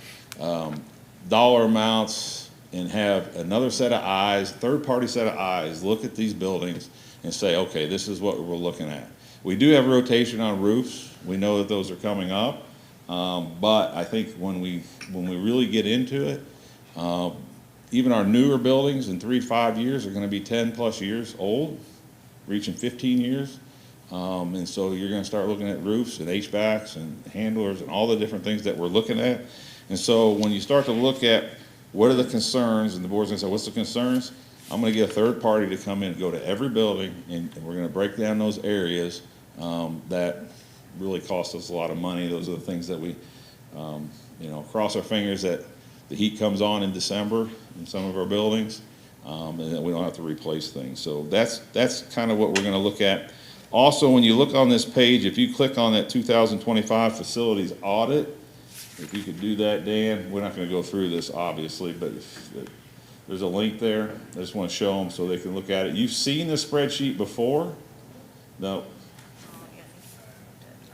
dollar amounts and have another set of eyes, third-party set of eyes, look at these buildings and say, okay, this is what we're looking at. We do have rotation on roofs. We know that those are coming up. But I think when we really get into it, even our newer buildings in 3 to 5 years are going to be 10 plus years old, reaching 15 years. And so you're going to start looking at roofs and HVACs and handlers and all the different things that we're looking at. And so when you start to look at what are the concerns, and the board's going to say, what's the concerns? I'm going to get a third party to come in and go to every building, and we're going to break down those areas that really cost us a lot of money. Those are the things that we, cross our fingers that the heat comes on in December in some of our buildings, and that we don't have to replace things. So that's kind of what we're going to look at. Also, when you look on this page, if you click on that 2025 facilities audit, if you could do that, Dan, we're not going to go through this obviously, but there's a link there. I just want to show them so they can look at it. You've seen the spreadsheet before? No?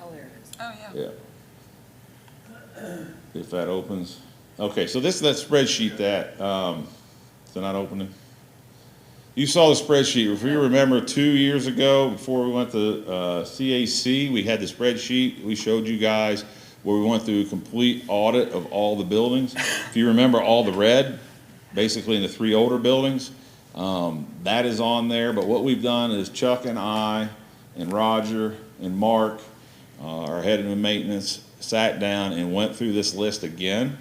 Oh, there it is. Oh, yeah. Yeah. If that opens. Okay, so this is that spreadsheet that, is it not opening? You saw the spreadsheet. If you remember 2 years ago, before we went to CAC, we had the spreadsheet. We showed you guys where we went through a complete audit of all the buildings. If you remember all the red, basically in the 3 older buildings, that is on there. But what we've done is Chuck and I and Roger and Mark, our head of maintenance, sat down and went through this list again,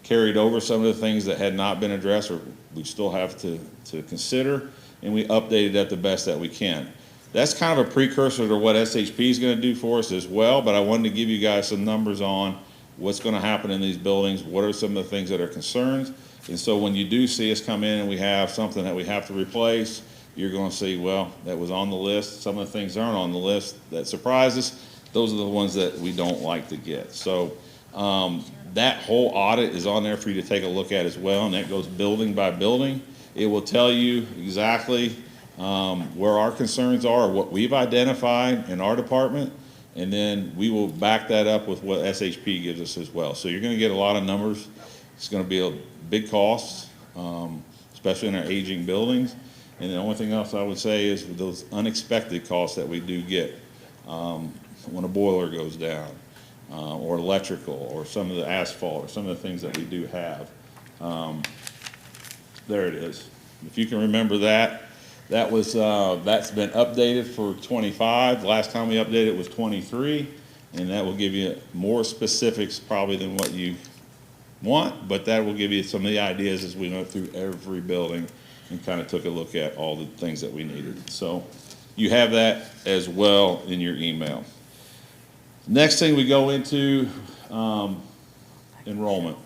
carried over some of the things that had not been addressed or we still have to consider, and we updated that the best that we can. That's kind of a precursor to what SHP is going to do for us as well, but I wanted to give you guys some numbers on what's going to happen in these buildings, what are some of the things that are concerns, and so when you do see us come in and we have something that we have to replace, you're going to see, well, that was on the list. Some of the things aren't on the list that surprise us. Those are the ones that we don't like to get. So that whole audit is on there for you to take a look at as well, and that goes building by building. It will tell you exactly where our concerns are, what we've identified in our department, and then we will back that up with what SHP gives us as well. So you're going to get a lot of numbers. It's going to be a big cost, especially in our aging buildings. And the only thing else I would say is those unexpected costs that we do get when a boiler goes down, or electrical, or some of the asphalt, or some of the things that we do have. There it is. If you can remember that, that was that's been updated for 25. The last time we updated it was 23, and that will give you more specifics probably than what you want, but that will give you some of the ideas as we went through every building and kind of took a look at all the things that we needed. So you have that as well in your email. Next thing we go into enrollment.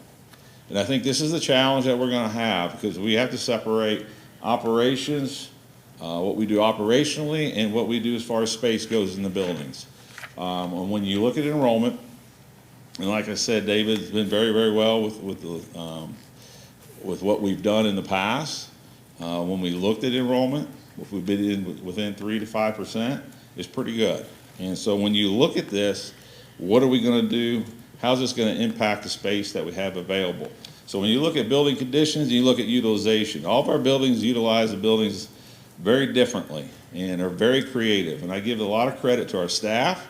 And I think this is the challenge that we're going to have because we have to separate operations, what we do operationally, and what we do as far as space goes in the buildings. And when you look at enrollment, and like I said, David's been very, very well with what we've done in the past. When we looked at enrollment, if we've been within 3 to 5%, it's pretty good. And so when you look at this, what are we going to do? How's this going to impact the space that we have available? So when you look at building conditions, you look at utilization. All of our buildings utilize the buildings very differently and are very creative. And I give a lot of credit to our staff,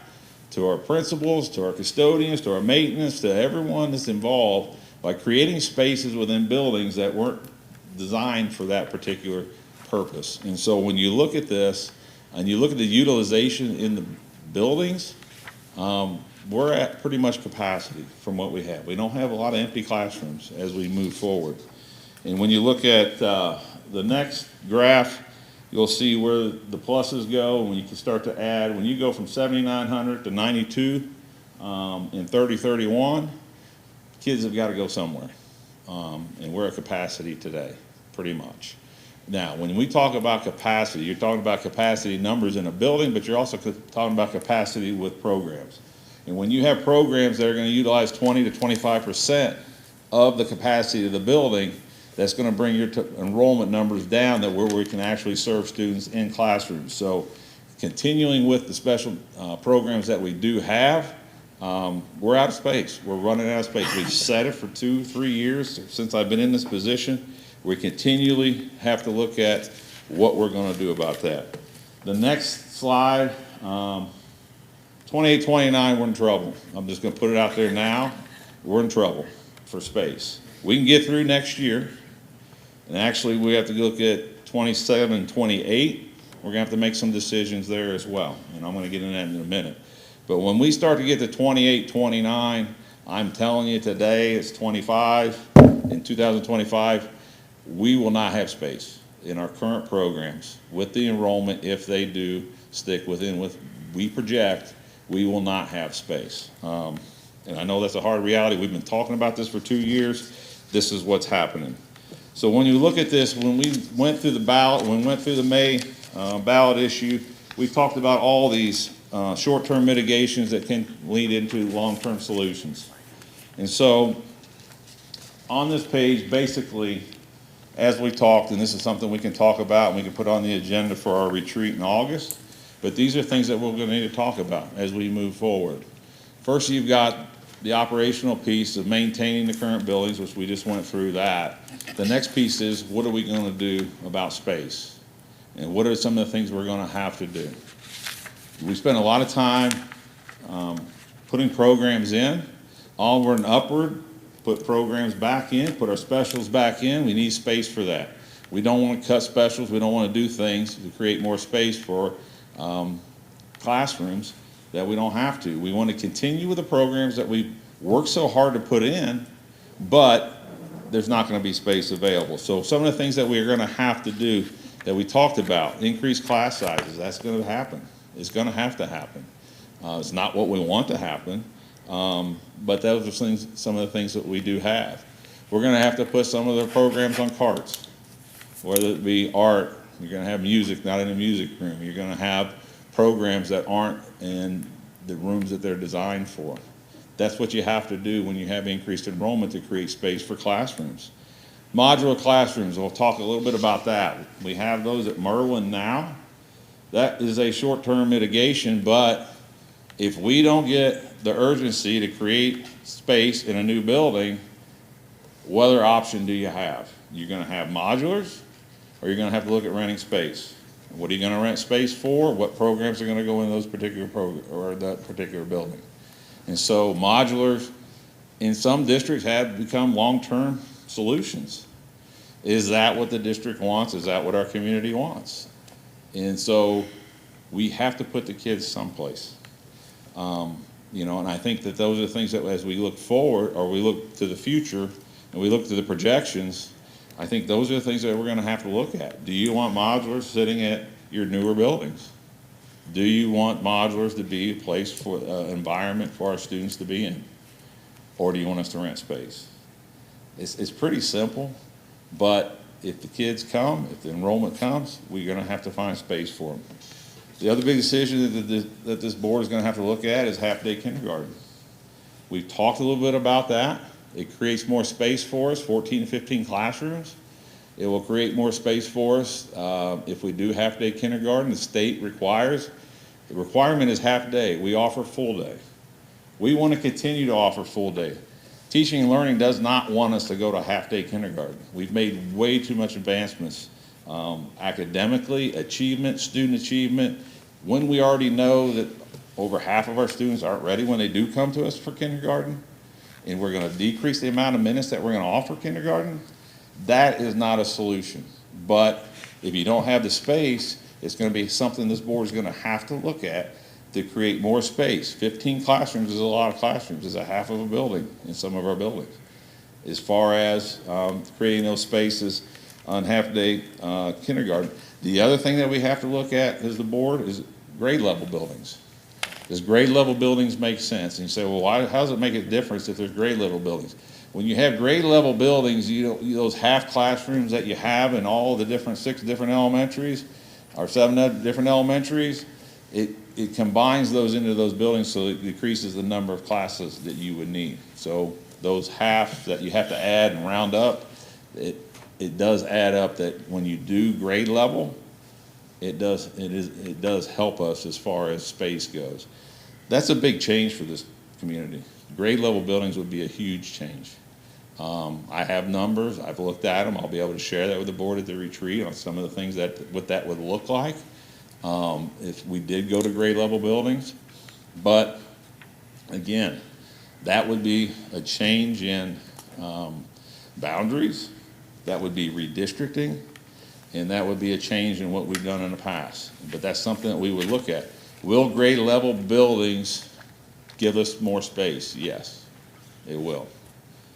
to our principals, to our custodians, to our maintenance, to everyone that's involved by creating spaces within buildings that weren't designed for that particular purpose. And so when you look at this and you look at the utilization in the buildings, we're at pretty much capacity from what we have. We don't have a lot of empty classrooms as we move forward. And when you look at the next graph, you'll see where the pluses go and when you can start to add. When you go from 7,900 to 92 in 3031, kids have got to go somewhere. And we're at capacity today, pretty much. Now, when we talk about capacity, you're talking about capacity numbers in a building, but you're also talking about capacity with programs. And when you have programs that are going to utilize 20 to 25% of the capacity of the building, that's going to bring your enrollment numbers down that where we can actually serve students in classrooms. So continuing with the special programs that we do have, we're out of space. We're running out of space. We've said it for 2-3 years since I've been in this position. We continually have to look at what we're going to do about that. The next slide, 28, 29, we're in trouble. I'm just going to put it out there now. We're in trouble for space. We can get through next year. And actually, we have to look at 27 and 28. We're going to have to make some decisions there as well. And I'm going to get into that in a minute. But when we start to get to 28, 29, I'm telling you today, it's 25. In 2025, we will not have space in our current programs with the enrollment. If they do stick within what we project, we will not have space. And I know that's a hard reality. We've been talking about this for 2 years. This is what's happening. So when you look at this, when we went through the ballot, when we went through the May ballot issue, we talked about all these short-term mitigations that can lead into long-term solutions. And so on this page, basically, as we talked, and this is something we can talk about and we can put on the agenda for our retreat in August, but these are things that we're going to need to talk about as we move forward. First, you've got the operational piece of maintaining the current buildings, which we just went through that. The next piece is, what are we going to do about space? And what are some of the things we're gonna have to do? We spend a lot of time putting programs in, onward and upward, put programs back in, put our specials back in. We need space for that. We don't want to cut specials. We don't want to do things to create more space for classrooms that we don't have to. We want to continue with the programs that we worked so hard to put in, but there's not going to be space available. So some of the things that we're going to have to do that we talked about, increase class sizes, that's going to happen. It's going to have to happen. It's not what we want to happen, but those are things, some of the things that we do have. We're going to have to put some of the programs on carts, whether it be art. You're going to have music, not in a music room. You're going to have programs that aren't in the rooms that they're designed for. That's what you have to do when you have increased enrollment to create space for classrooms. Modular classrooms, we'll talk a little bit about that. We have those at Merwin now. That is a short-term mitigation, but if we don't get the urgency to create space in a new building, what other option do you have? You're going to have modulars, or you're going to have to look at renting space. What are you going to rent space for? What programs are going to go in those particular or that particular building? And so modulars in some districts have become long-term solutions. Is that what the district wants? Is that what our community wants? And so we have to put the kids someplace. You know, and I think that those are the things that as we look forward, or we look to the future, and we look to the projections, I think those are the things that we're going to have to look at. Do you want modulars sitting at your newer buildings? Do you want modulars to be a place for environment for our students to be in? Or do you want us to rent space? It's pretty simple, but if the kids come, if the enrollment comes, we're going to have to find space for them. The other big decision that this board is going to have to look at is half-day kindergarten. We've talked a little bit about that. It creates more space for us, 14 to 15 classrooms. It will create more space for us if we do half-day kindergarten. The state requires, the requirement is half-day. We offer full day. We want to continue to offer full day. Teaching and learning does not want us to go to half-day kindergarten. We've made way too much advancements academically, achievement, student achievement, when we already know that over half of our students aren't ready when they do come to us for kindergarten, and we're going to decrease the amount of minutes that we're going to offer kindergarten, that is not a solution. But if you don't have the space, it's going to be something this board is going to have to look at to create more space. 15 classrooms is a lot of classrooms. It's a half of a building in some of our buildings. As far as creating those spaces on half-day kindergarten. The other thing that we have to look at as the board is grade level buildings. Does grade level buildings make sense? And you say, well, how does it make a difference if there's grade level buildings? When you have grade level buildings, those half classrooms that you have in all the different 6 different elementaries, or 7 different elementaries, it combines those into those buildings, so it decreases the number of classes that you would need. So those half that you have to add and round up, it does add up that when you do grade level, it does help us as far as space goes. That's a big change for this community. Grade level buildings would be a huge change. I have numbers, I've looked at them, I'll be able to share that with the board at the retreat on some of the things what that would look like if we did go to grade level buildings. But again, that would be a change in boundaries, that would be redistricting, and that would be a change in what we've done in the past. But that's something that we would look at. Will grade level buildings give us more space? Yes, it will.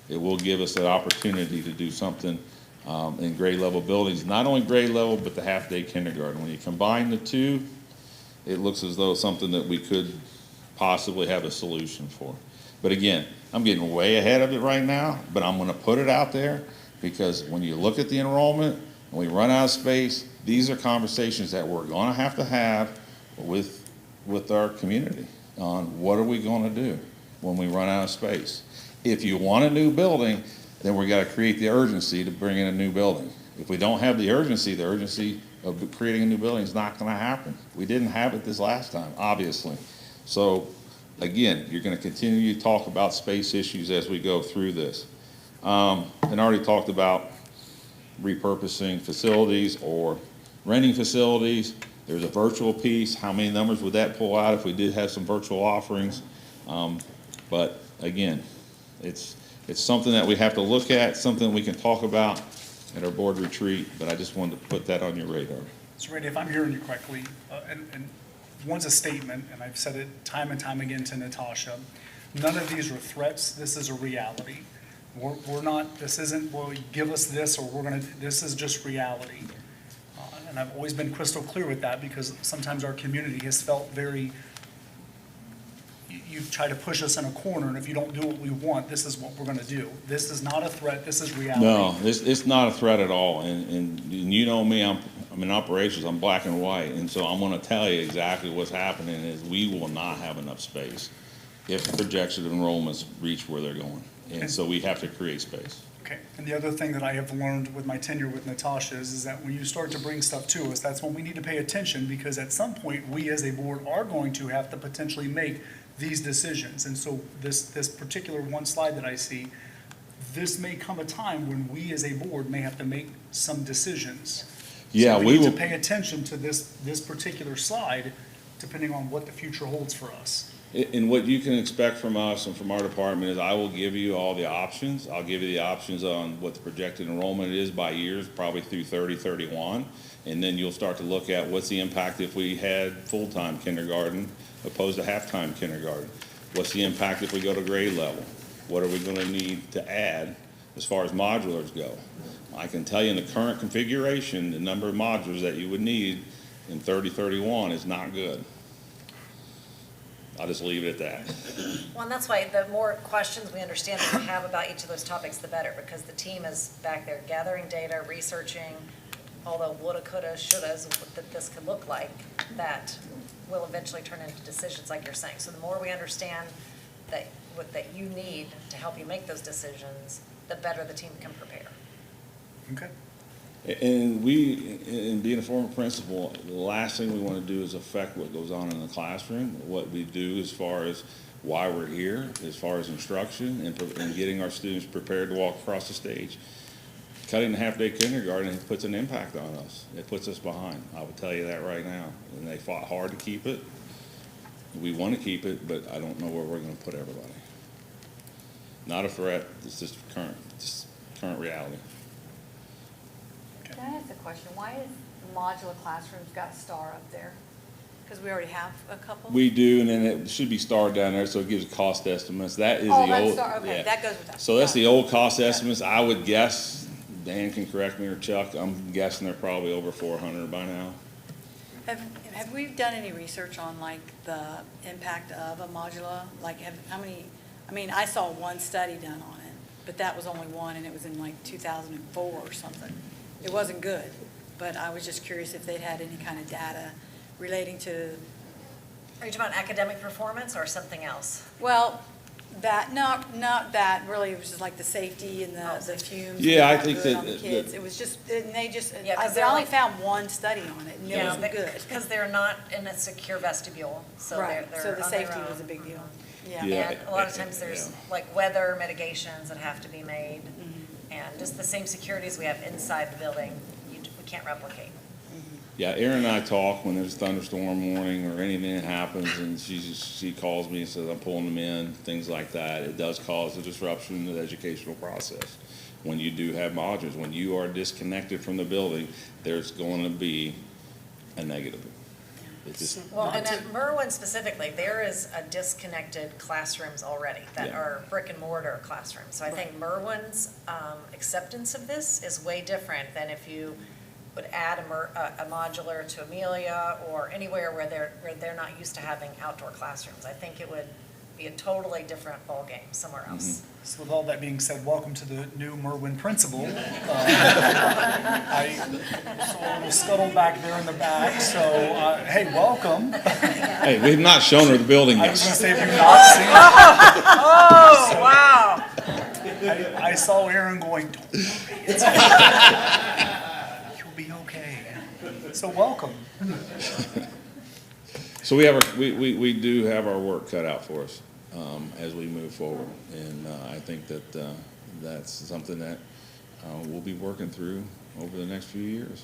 It will give us an opportunity to do something in grade level buildings, not only grade level, but the half-day kindergarten. When you combine the two, it looks as though something that we could possibly have a solution for. But again, I'm getting way ahead of it right now, but I'm going to put it out there because when you look at the enrollment and we run out of space, these are conversations that we're going to have with our community on what are we going to do when we run out of space. If you want a new building, then we got to create the urgency to bring in a new building. If we don't have the urgency of creating a new building is not going to happen. We didn't have it this last time, obviously. So again, you're going to continue to talk about space issues as we go through this. And I already talked about repurposing facilities or renting facilities. There's a virtual piece. How many numbers would that pull out if we did have some virtual offerings? But again, it's something that we have to look at, something we can talk about at our board retreat, but I just wanted to put that on your radar. So Randy, if I'm hearing you correctly, and one's a statement, and I've said it time and time again to Natasha, none of these are threats, this is a reality. We're not, this isn't, well, give us this, or this is just reality. And I've always been crystal clear with that, because sometimes our community has felt very, you try to push us in a corner, and if you don't do what we want, this is what we're gonna do. This is not a threat, this is reality. No, it's not a threat at all, and you know me, I'm in operations, I'm black and white, and so I'm gonna tell you exactly what's happening is we will not have enough space if projected enrollments reach where they're going, and so we have to create space. Okay, and the other thing that I have learned with my tenure with Natasha is that when you start to bring stuff to us, that's when we need to pay attention, because at some point, we as a board are going to have to potentially make these decisions. And so this particular one slide that I see, this may come a time when we as a board may have to make some decisions. Yeah, So we need will. to pay attention to this particular slide, depending on what the future holds for us. And what you can expect from us and from our department is I will give you all the options. I'll give you the options on what the projected enrollment is by years, probably through 30-31. And then you'll start to look at what's the impact if we had full-time kindergarten opposed to half-time kindergarten. What's the impact if we go to grade level? What are we going to need to add as far as modulars go? I can tell you in the current configuration, the number of modulars that you would need in 30-31 is not good. I'll just leave it at that. Well, and that's why the more questions we understand that we have about each of those topics, the better, because the team is back there gathering data, researching, all the woulda, coulda, shouldas, that this could look like, that will eventually turn into decisions like you're saying. So the more we understand that you need to help you make those decisions, the better the team can prepare. Okay. And being a former principal, the last thing we want to do is affect what goes on in the classroom, what we do as far as why we're here, as far as instruction and getting our students prepared to walk across the stage. Cutting the half-day kindergarten puts an impact on us. It puts us behind. I will tell you that right now. And they fought hard to keep it. We want to keep it, but I don't know where we're going to put everybody. Not a threat. It's just current reality. Can I ask a question? Why is modular classrooms got a star up there? Because we already have a couple? We do, and then it should be starred down there, so it gives cost estimates. That is Oh, the that's old. star, okay, yeah. that goes with that. So that's Got it. the old cost estimates. I would guess, Dan can correct me or Chuck, I'm guessing they're probably over 400 by now. Have we done any research on like the impact of a modula? Like how many, I mean, I saw one study done on it, but that was only one and it was in like 2004 or something. It wasn't good, but I was just curious if they'd had any kind of data relating to. Are you talking about academic performance or something else? Well, not that, really, it was just like the safety and the fumes. Yeah, I not think good that- on the kids. It was just, and they just, Yeah, 'cause I they're only like- found one study on it, and it wasn't good. Because they're not in a secure vestibule, so Right, they're so the on their safety was a own. big deal. Yeah. And a lot of times there's Yeah. like weather mitigations that have to be made, Mm-hmm. and just the same securities we have inside the building, we can't replicate. Yeah, Erin and I talk when there's a thunderstorm warning or anything that happens, and she calls me and says, I'm pulling them in, things like that. It does cause a disruption in the educational process. When you do have modules, when you are disconnected from the building, there's going to be a negative. It just, Well, and at Merwin specifically, there is a disconnected classrooms already that Yeah. are brick and mortar classrooms. So I think Merwin's acceptance of this is way different than if you would add a modular to Amelia or anywhere where they're not used to having outdoor classrooms. I think it would be a totally different ballgame somewhere else. So with all that being said, welcome to the new Merwin principal. I saw a little scuttle back there in the back, so, hey, welcome. hey, we've not shown her the building I yet. was gonna say, have you not seen it? Oh, wow. I saw Aaron going, don't worry, you'll be okay. So welcome. So we do have our work cut out for us as we move forward, and I think that that's something that we'll be working through over the next few years.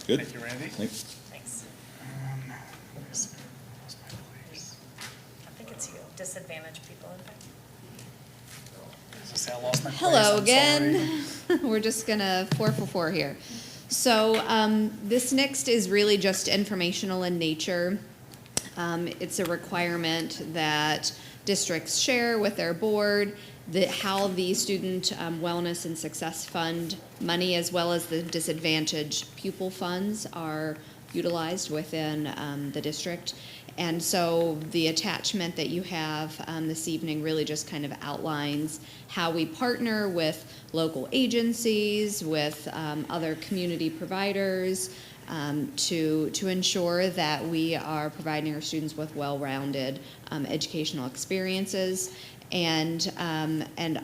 Good. Thank you, Randy. Thanks. Thanks. Let me see. Lost my place. I think it's you, disadvantaged people in fact. Say I lost my place. Hello I'm again. sorry. We're just gonna 4 for 4 here. So this next is really just informational in nature. It's a requirement that districts share with their board how the Student Wellness and Success Fund money, as well as the disadvantaged pupil funds, are utilized within the district. And so the attachment that you have this evening really just kind of outlines how we partner with local agencies, with other community providers, to ensure that we are providing our students with well-rounded educational experiences, and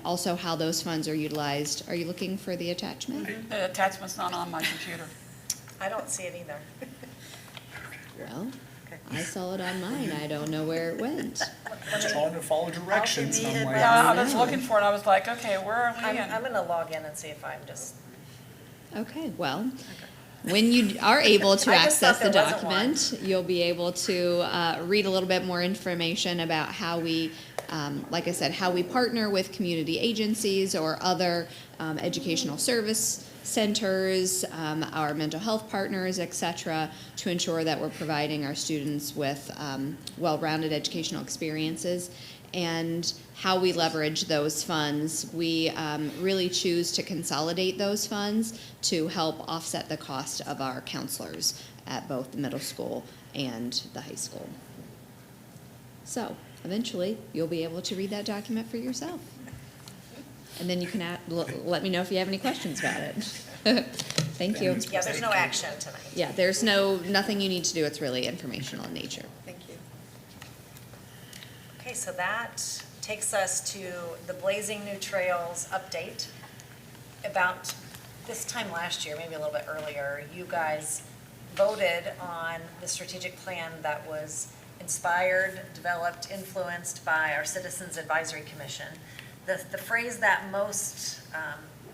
also how those funds are utilized. Are you looking for the attachment? The attachment's not on my computer. I don't see it either. Well, I saw it on mine. I don't know where it went. I'm just trying to follow directions, and I'm like, Yeah, I was looking for it, I was like, okay, where are we? I'm gonna log in and see if I'm just, Okay, well, when you are able to I just thought access the there wasn't one. document, you'll be able to read a little bit more information about how we, like I said, how we partner with community agencies or other educational service centers, our mental health partners, et cetera, to ensure that we're providing our students with well-rounded educational experiences. And how we leverage those funds, we really choose to consolidate those funds to help offset the cost of our counselors at both the middle school and the high school. So eventually, you'll be able to read that document for yourself. And then you can let me know if you have any questions about it. Thank you. yeah, there's no action tonight. Yeah, there's nothing you need to do. It's really informational in nature. Thank you. Okay, so that takes us to the Blazing New Trails update. About this time last year, maybe a little bit earlier, you guys voted on the strategic plan that was inspired, developed, influenced by our Citizens Advisory Commission. The phrase that most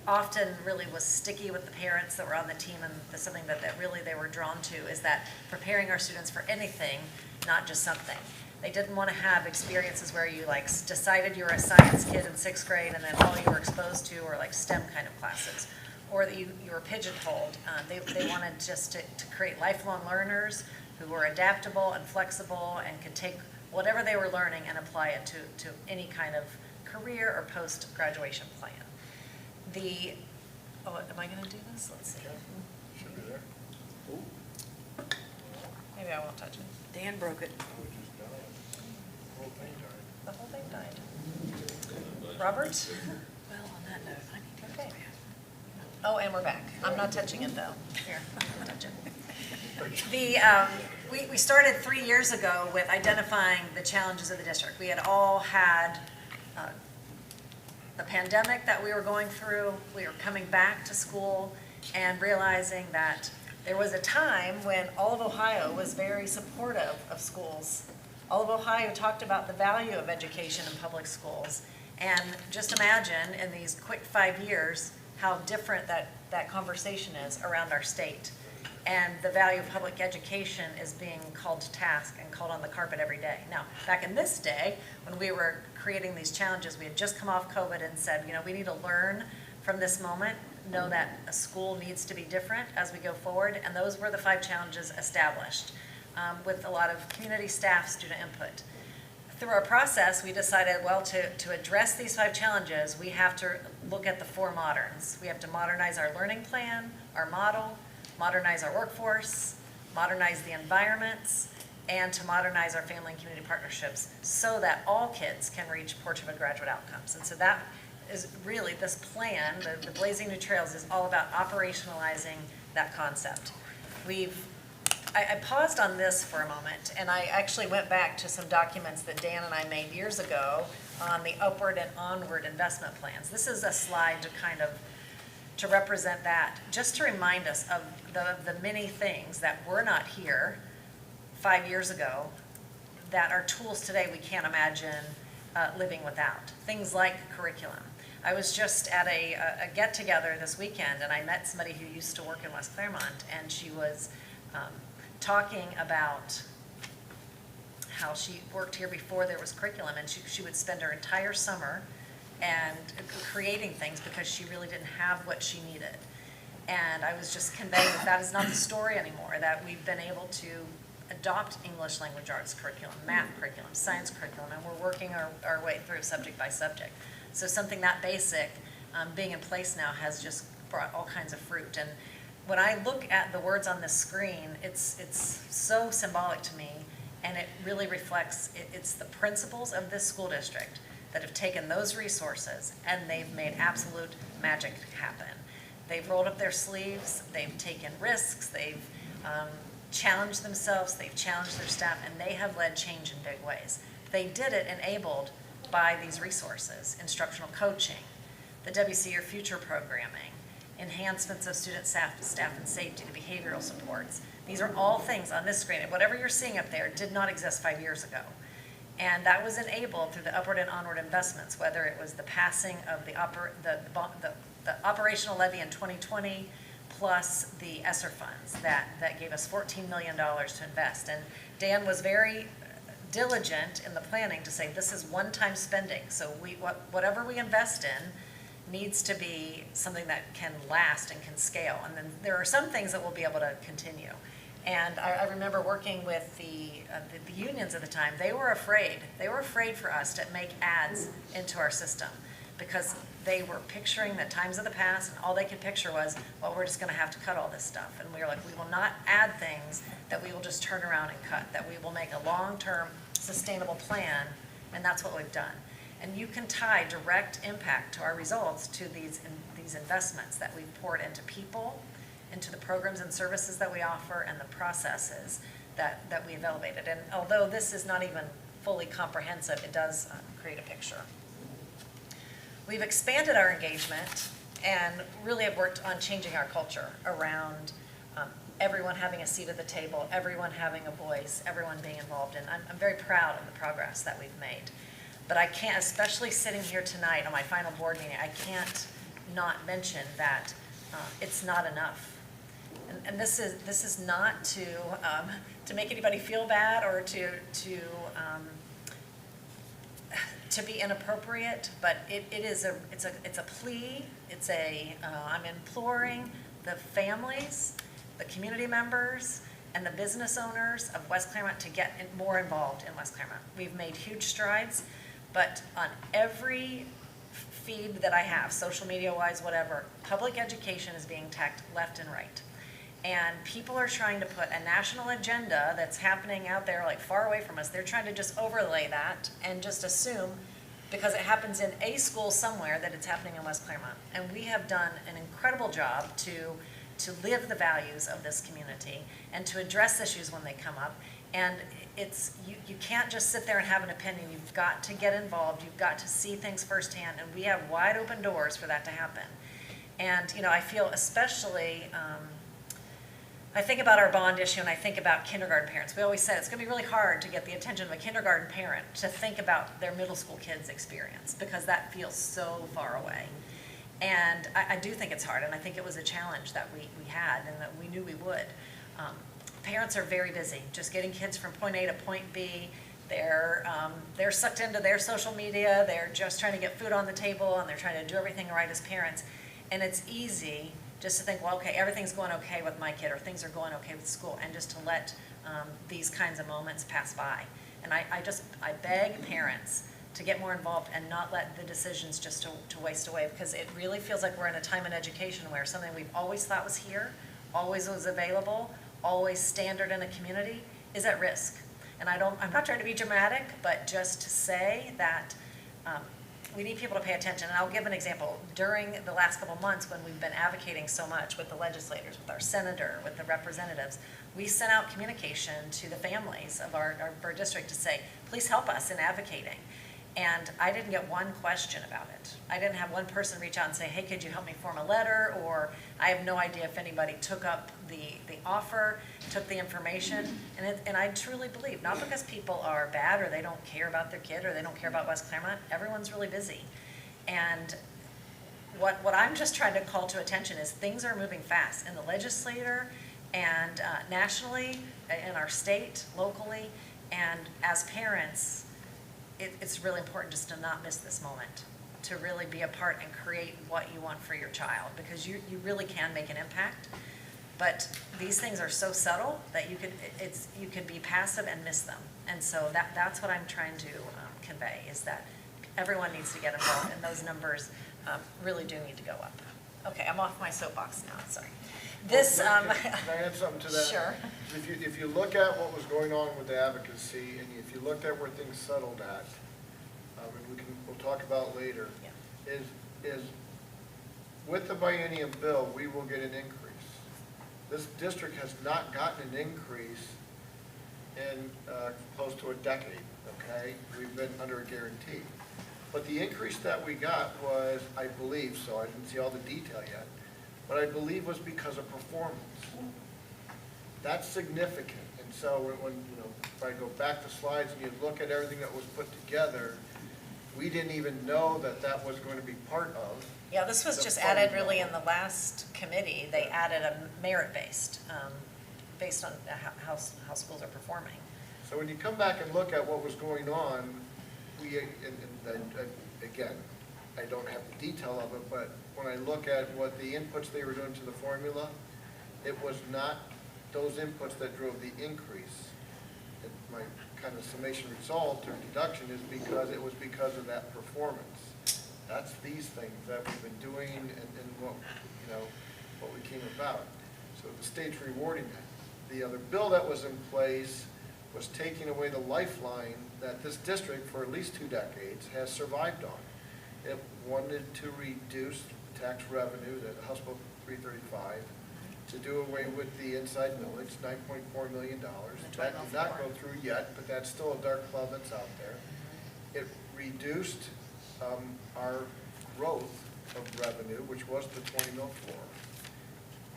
often really was sticky with the parents that were on the team, and something that really they were drawn to, is that preparing our students for anything, not just something. They didn't want to have experiences where you like decided you were a science kid in 6th grade and then all you were exposed to were like STEM kind of classes, or that you were pigeonholed. They wanted just to create lifelong learners who were adaptable and flexible and could take whatever they were learning and apply it to any kind of career or post-graduation plan. Am I going to do this? Let's see. Should be there. Maybe I won't touch it. Dan broke it. The whole thing died. Robert? Well, on that note, I need to. Okay. Oh, and we're back. I'm not touching it, though. Here, I'll touch it. We started 3 years ago with identifying the challenges of the district. We had all had the pandemic that we were going through. We were coming back to school and realizing that there was a time when all of Ohio was very supportive of schools. All of Ohio talked about the value of education in public schools. And just imagine in these quick 5 years how different that conversation is around our state. And the value of public education is being called to task and called on the carpet every day. Now, back in this day, when we were creating these challenges, we had just come off COVID and said, we need to learn from this moment, know that a school needs to be different as we go forward. And those were the 5 challenges established with a lot of community staff, student input. Through our process, we decided, well, to address these 5 challenges, we have to look at the 4 moderns. We have to modernize our learning plan, our model, modernize our workforce, modernize the environments, and to modernize our family and community partnerships so that all kids can reach portrait of graduate outcomes. And so that is really this plan, the Blazing New Trails, is all about operationalizing that concept. I paused on this for a moment, and I actually went back to some documents that Dan and I made years ago on the upward and onward investment plans. This is a slide to represent that, just to remind us of the many things that were not here 5 years ago that are tools today we can't imagine living without. Things like curriculum. I was just at a get-together this weekend, and I met somebody who used to work in West Clermont, and she was talking about how she worked here before there was curriculum, and she would spend her entire summer and creating things because she really didn't have what she needed. And I was just conveying that that is not the story anymore, that we've been able to adopt English language arts curriculum, math curriculum, science curriculum, and we're working our way through subject by subject. So something that basic being in place now has just brought all kinds of fruit. And when I look at the words on this screen, it's so symbolic to me, and it really reflects, it's the principals of this school district that have taken those resources and they've made absolute magic happen. They've rolled up their sleeves, they've taken risks, they've challenged themselves, they've challenged their staff, and they have led change in big ways. They did it enabled by these resources: instructional coaching, the WC Your Future programming, enhancements of student staff and safety, the behavioral supports. These are all things on this screen, and whatever you're seeing up there did not exist 5 years ago. And that was enabled through the upward and onward investments, whether it was the passing of the operational levy in 2020, plus the ESSER funds that gave us $14 million to invest. And Dan was very diligent in the planning to say this is one-time spending. So whatever we invest in needs to be something that can last and can scale. And then there are some things that we'll be able to continue. And I remember working with the unions at the time. They were afraid. They were afraid for us to make ads into our system because they were picturing the times of the past, and all they could picture was, well, we're just going to have to cut all this stuff. And we were like, we will not add things that we will just turn around and cut, that we will make a long-term sustainable plan, and that's what we've done. And you can tie direct impact to our results to these investments that we've poured into people, into the programs and services that we offer, and the processes that we have elevated. And although this is not even fully comprehensive, it does create a picture. We've expanded our engagement and really have worked on changing our culture around everyone having a seat at the table, everyone having a voice, everyone being involved. And I'm very proud of the progress that we've made. But I can't, especially sitting here tonight on my final board meeting, I can't not mention that it's not enough. And this is not to make anybody feel bad or to be inappropriate, but it's a plea. I'm imploring the families, the community members, and the business owners of West Clermont to get more involved in West Clermont. We've made huge strides, but on every feed that I have, social media wise, whatever, public education is being tacked left and right. And people are trying to put a national agenda that's happening out there like far away from us. They're trying to just overlay that and just assume because it happens in a school somewhere that it's happening in West Clermont. And we have done an incredible job to live the values of this community and to address issues when they come up. And you can't just sit there and have an opinion. You've got to get involved. You've got to see things firsthand. And we have wide open doors for that to happen. And, I feel especially, I think about our bond issue and I think about kindergarten parents. We always said it's going to be really hard to get the attention of a kindergarten parent to think about their middle school kids' experience because that feels so far away. And I do think it's hard, and I think it was a challenge that we had and that we knew we would. Parents are very busy just getting kids from point A to point B. They're sucked into their social media. They're just trying to get food on the table, and they're trying to do everything right as parents. And it's easy just to think, well, okay, everything's going okay with my kid, or things are going okay with school, and just to let these kinds of moments pass by. And I beg parents to get more involved and not let the decisions just to waste away, because it really feels like we're in a time in education where something we've always thought was here, always was available, always standard in a community, is at risk. And I'm not trying to be dramatic, but just to say that we need people to pay attention. And I'll give an example. During the last couple months when we've been advocating so much with the legislators, with our senator, with the representatives, we sent out communication to the families of our district to say, please help us in advocating. And I didn't get one question about it. I didn't have one person reach out and say, hey, could you help me form a letter? Or I have no idea if anybody took up the offer, took the information. And I truly believe, not because people are bad or they don't care about their kid or they don't care about West Clermont, everyone's really busy. And what I'm just trying to call to attention is things are moving fast in the legislature and nationally, in our state, locally, and as parents, it's really important just to not miss this moment, to really be a part and create what you want for your child, because you really can make an impact. But these things are so subtle that you could be passive and miss them. And so that's what I'm trying to convey, is that everyone needs to get involved, and those numbers really do need to go up. Okay, I'm off my soapbox now, sorry. This, Can I add something to that? Sure. If you look at what was going on with the advocacy, and if you looked at where things settled at, and we'll talk about later, is with the biennium bill, we will get an increase. This district has not gotten an increase in close to a decade, okay? We've been under a guarantee. But the increase that we got was, I believe, so I didn't see all the detail yet, but I believe was because of performance. That's significant. And so when if I go back to slides and you look at everything that was put together, we didn't even know that was going to be part of. Yeah, this was just added really in the last committee. They added a merit-based, based on how schools are performing. So when you come back and look at what was going on, again, I don't have the detail of it, but when I look at what the inputs they were doing to the formula, it was not those inputs that drove the increase. My kind of summation result or deduction is because it was because of that performance. That's these things that we've been doing and what we came about. So the state's rewarding that. The other bill that was in place was taking away the lifeline that this district for at least 2 decades has survived on. It wanted to reduce tax revenue, the House Bill 335, to do away with the inside millage, $9.4 million. That did not go through yet, but that's still a dark cloud that's out there. It reduced our growth of revenue, which was the 20 mil floor,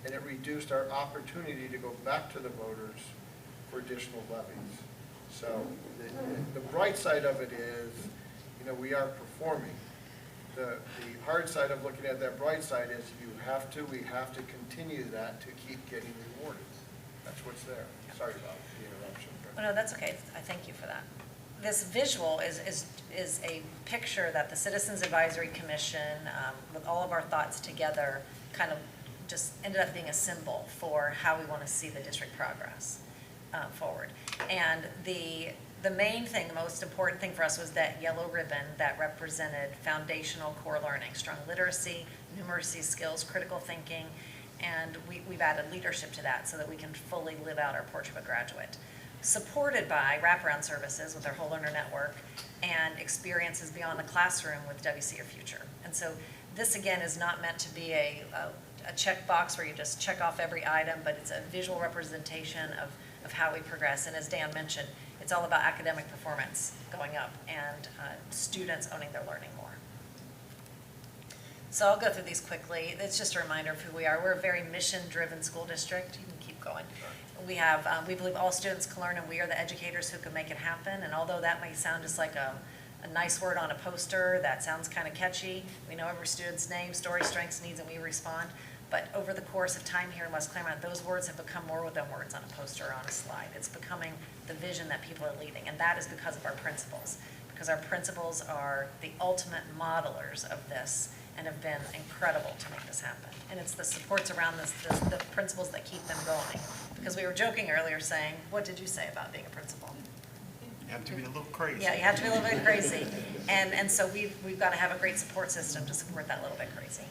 and it reduced our opportunity to go back to the voters for additional levies. So the bright side of it is, we are performing. The hard side of looking at that bright side is we have to continue that to keep getting rewarded. That's what's there. Sorry about the interruption. Oh, no, that's okay. I thank you for that. This visual is a picture that the Citizens Advisory Commission, with all of our thoughts together, kind of just ended up being a symbol for how we want to see the district progress forward. And the main thing, the most important thing for us was that yellow ribbon that represented foundational core learning, strong literacy, numeracy skills, critical thinking, and we've added leadership to that so that we can fully live out our Portrait of a Graduate. Supported by wraparound services with our Whole Learner Network and experiences beyond the classroom with WC Your Future. And so this, again, is not meant to be a checkbox where you just check off every item, but it's a visual representation of how we progress. And as Dan mentioned, it's all about academic performance going up and students owning their learning more. So I'll go through these quickly. It's just a reminder of who we are. We're a very mission-driven school district. You can keep going. We believe all students can learn, and we are the educators who can make it happen. And although that may sound just like a nice word on a poster that sounds kind of catchy, we know every student's name, story, strengths, needs, and we respond. But over the course of time here in West Clermont, those words have become more than words on a poster or on a slide. It's becoming the vision that people are leading, and that is because of our principals. Because our principals are the ultimate modelers of this and have been incredible to make this happen. And it's the supports around this, the principals that keep them going. Because we were joking earlier saying, what did you say about being a principal? You have to be a little crazy. Yeah, you have to be a little bit crazy. And so we've got to have a great support system to support that little bit crazy.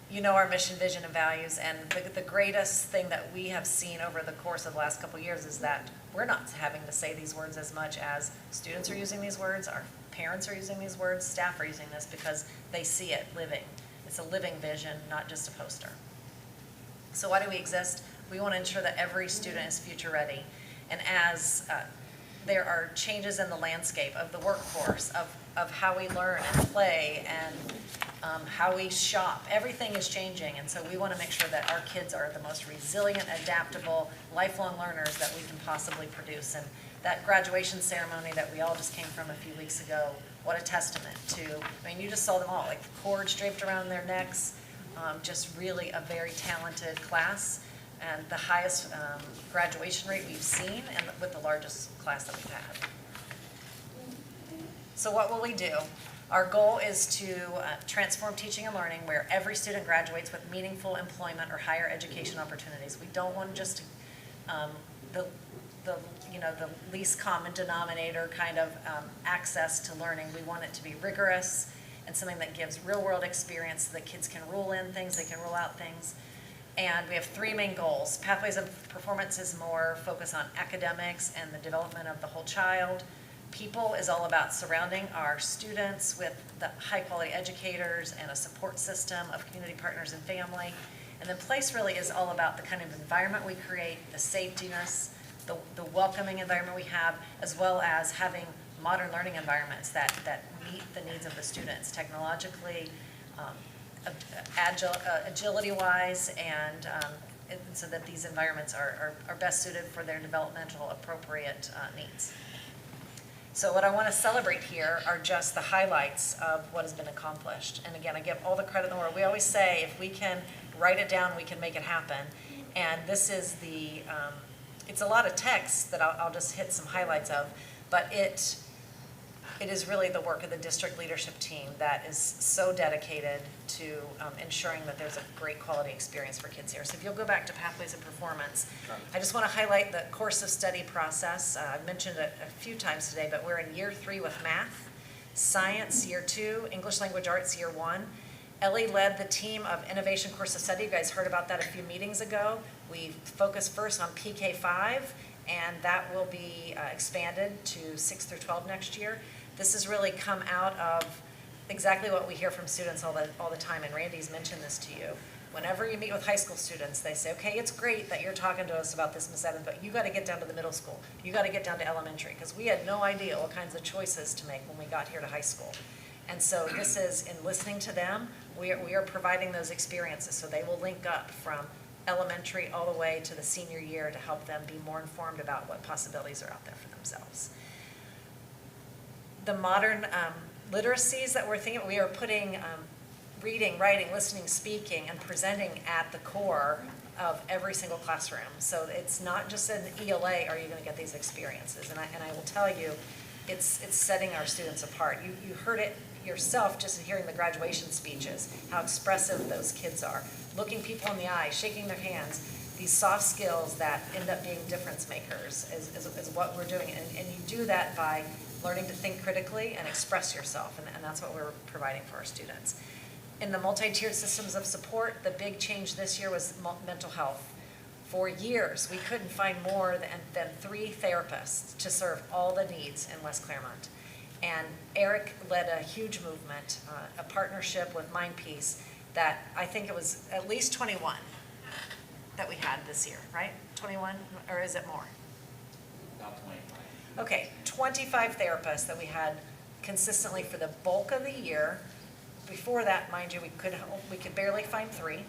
You know our mission, vision, and values, and the greatest thing that we have seen over the course of the last couple of years is that we're not having to say these words as much as students are using these words, our parents are using these words, staff are using this because they see it living. It's a living vision, not just a poster. So why do we exist? We want to ensure that every student is future ready. And as there are changes in the landscape of the workforce, of how we learn and play and how we shop, everything is changing. And so we want to make sure that our kids are the most resilient, adaptable, lifelong learners that we can possibly produce. And that graduation ceremony that we all just came from a few weeks ago what a testament to, I mean, you just saw them all, like cords draped around their necks, just really a very talented class, and the highest graduation rate we've seen, and with the largest class that we've had. So what will we do? Our goal is to transform teaching and learning where every student graduates with meaningful employment or higher education opportunities. We don't want just the least common denominator kind of access to learning. We want it to be rigorous and something that gives real-world experience so that kids can rule in things, they can rule out things. And we have three main goals. Pathways of Performance is more focused on academics and the development of the whole child. People is all about surrounding our students with the high-quality educators and a support system of community partners and family. And then Place really is all about the kind of environment we create, the safetiness, the welcoming environment we have, as well as having modern learning environments that meet the needs of the students technologically, agility-wise, and so that these environments are best suited for their developmental appropriate needs. So what I want to celebrate here are just the highlights of what has been accomplished. And again, I give all the credit in the world. We always say if we can write it down, we can make it happen. And this is the, it's a lot of text that I'll just hit some highlights of, but it is really the work of the district leadership team that is so dedicated to ensuring that there's a great quality experience for kids here. So if you'll go back to Pathways of Performance, I just want to highlight the course of study process. I've mentioned it a few times today, but we're in year 3 with math, science year 2, English language arts year 1. Ellie led the team of innovation course of study. You guys heard about that a few meetings ago. We focused first on PK5, and that will be expanded to 6 through 12 next year. This has really come out of exactly what we hear from students all the time, and Randy's mentioned this to you. Whenever you meet with high school students, they say, okay, it's great that you're talking to us about this, Ms. Evans, but you got to get down to the middle school. You got to get down to elementary, because we had no idea what kinds of choices to make when we got here to high school. And so this is, in listening to them, we are providing those experiences, so they will link up from elementary all the way to the senior year to help them be more informed about what possibilities are out there for themselves. The modern literacies that we're thinking, we are putting reading, writing, listening, speaking, and presenting at the core of every single classroom. So it's not just an ELA, are you going to get these experiences? And I will tell you, it's setting our students apart. You heard it yourself just in hearing the graduation speeches, how expressive those kids are, looking people in the eye, shaking their hands. These soft skills that end up being difference makers is what we're doing. And you do that by learning to think critically and express yourself, and that's what we're providing for our students. In the multi-tiered systems of support, the big change this year was mental health. For years, we couldn't find more than 3 therapists to serve all the needs in West Clermont. And Eric led a huge movement, a partnership with MindPeace, that I think it was at least 21 that we had this year, right? 21, or is it more? About 25. Okay, 25 therapists that we had consistently for the bulk of the year. Before that, mind you, we could barely find 3.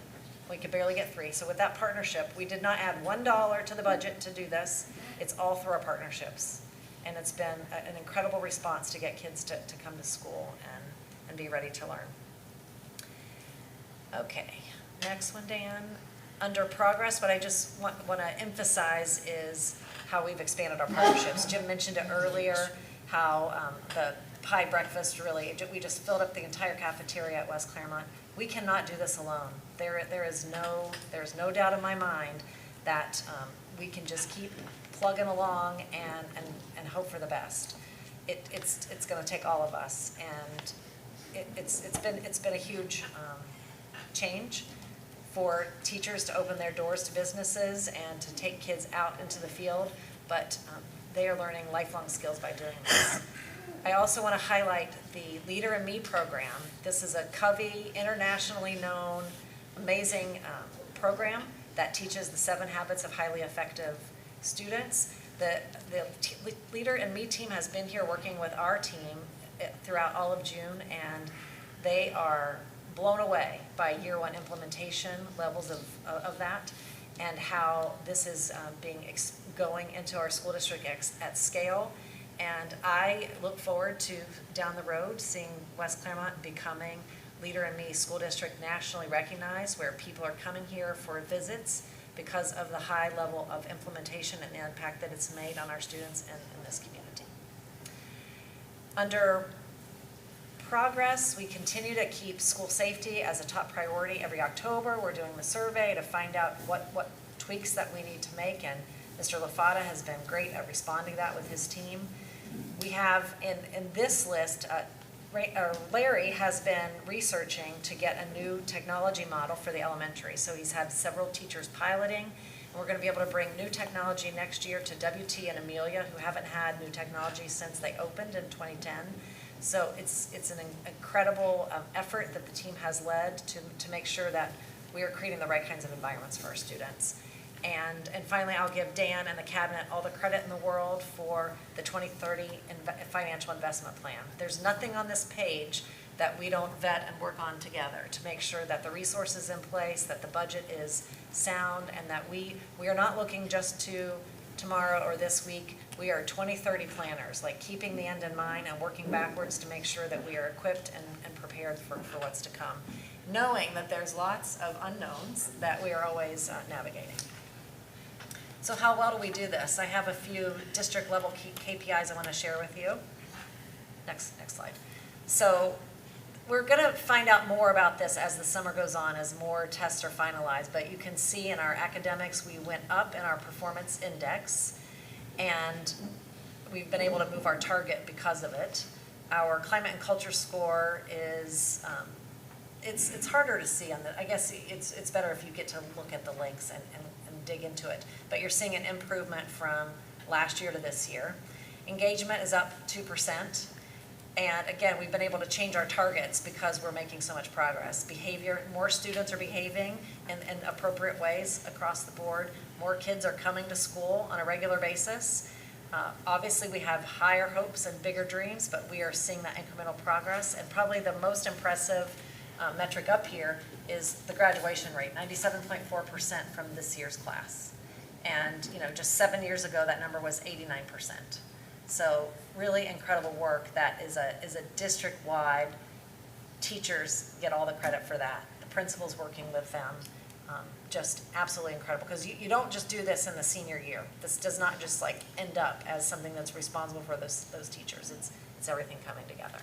We could barely get 3. So with that partnership, we did not add $1 to the budget to do this. It's all through our partnerships. And it's been an incredible response to get kids to come to school and be ready to learn. Okay, next one, Dan. Under progress, what I just want to emphasize is how we've expanded our partnerships. Jim mentioned it earlier, how the pie breakfast really, we just filled up the entire cafeteria at West Clermont. We cannot do this alone. There is no doubt in my mind that we can just keep plugging along and hope for the best. It's going to take all of us, and it's been a huge change for teachers to open their doors to businesses and to take kids out into the field, but they are learning lifelong skills by doing this. I also want to highlight the Leader in Me program. This is a Covey, internationally known, amazing program that teaches the 7 habits of highly effective students. The Leader in Me team has been here working with our team throughout all of June, and they are blown away by year 1 implementation levels of that, and how this is going into our school district at scale. And I look forward to, down the road, seeing West Clermont becoming Leader in Me School District nationally recognized, where people are coming here for visits because of the high level of implementation and the impact that it's made on our students and in this community. Under progress, we continue to keep school safety as a top priority. Every October, we're doing the survey to find out what tweaks that we need to make, and Mr. LaFata has been great at responding to that with his team. We have, in this list, Larry has been researching to get a new technology model for the elementary. So he's had several teachers piloting, and we're going to be able to bring new technology next year to WT and Amelia, who haven't had new technology since they opened in 2010. So it's an incredible effort that the team has led to make sure that we are creating the right kinds of environments for our students. And finally, I'll give Dan and the cabinet all the credit in the world for the 2030 financial investment plan. There's nothing on this page that we don't vet and work on together to make sure that the resources in place, that the budget is sound, and that we are not looking just to tomorrow or this week. We are 2030 planners, like keeping the end in mind and working backwards to make sure that we are equipped and prepared for what's to come, knowing that there's lots of unknowns that we are always navigating. So how well do we do this? I have a few district level KPIs I want to share with you. Next slide. So we're going to find out more about this as the summer goes on, as more tests are finalized. But you can see in our academics, we went up in our performance index, and we've been able to move our target because of it. Our climate and culture score is, it's harder to see on the, I guess it's better if you get to look at the links and dig into it. But you're seeing an improvement from last year to this year. Engagement is up 2%. And again, we've been able to change our targets because we're making so much progress. Behavior, more students are behaving in appropriate ways across the board. More kids are coming to school on a regular basis. Obviously, we have higher hopes and bigger dreams, but we are seeing that incremental progress. And probably the most impressive metric up here is the graduation rate, 97.4% from this year's class. And just 7 years ago, that number was 89%. So really incredible work. That is a district-wide. Teachers get all the credit for that. The principals working with them, just absolutely incredible. Because you don't just do this in the senior year. This does not just like end up as something that's responsible for those teachers. It's everything coming together.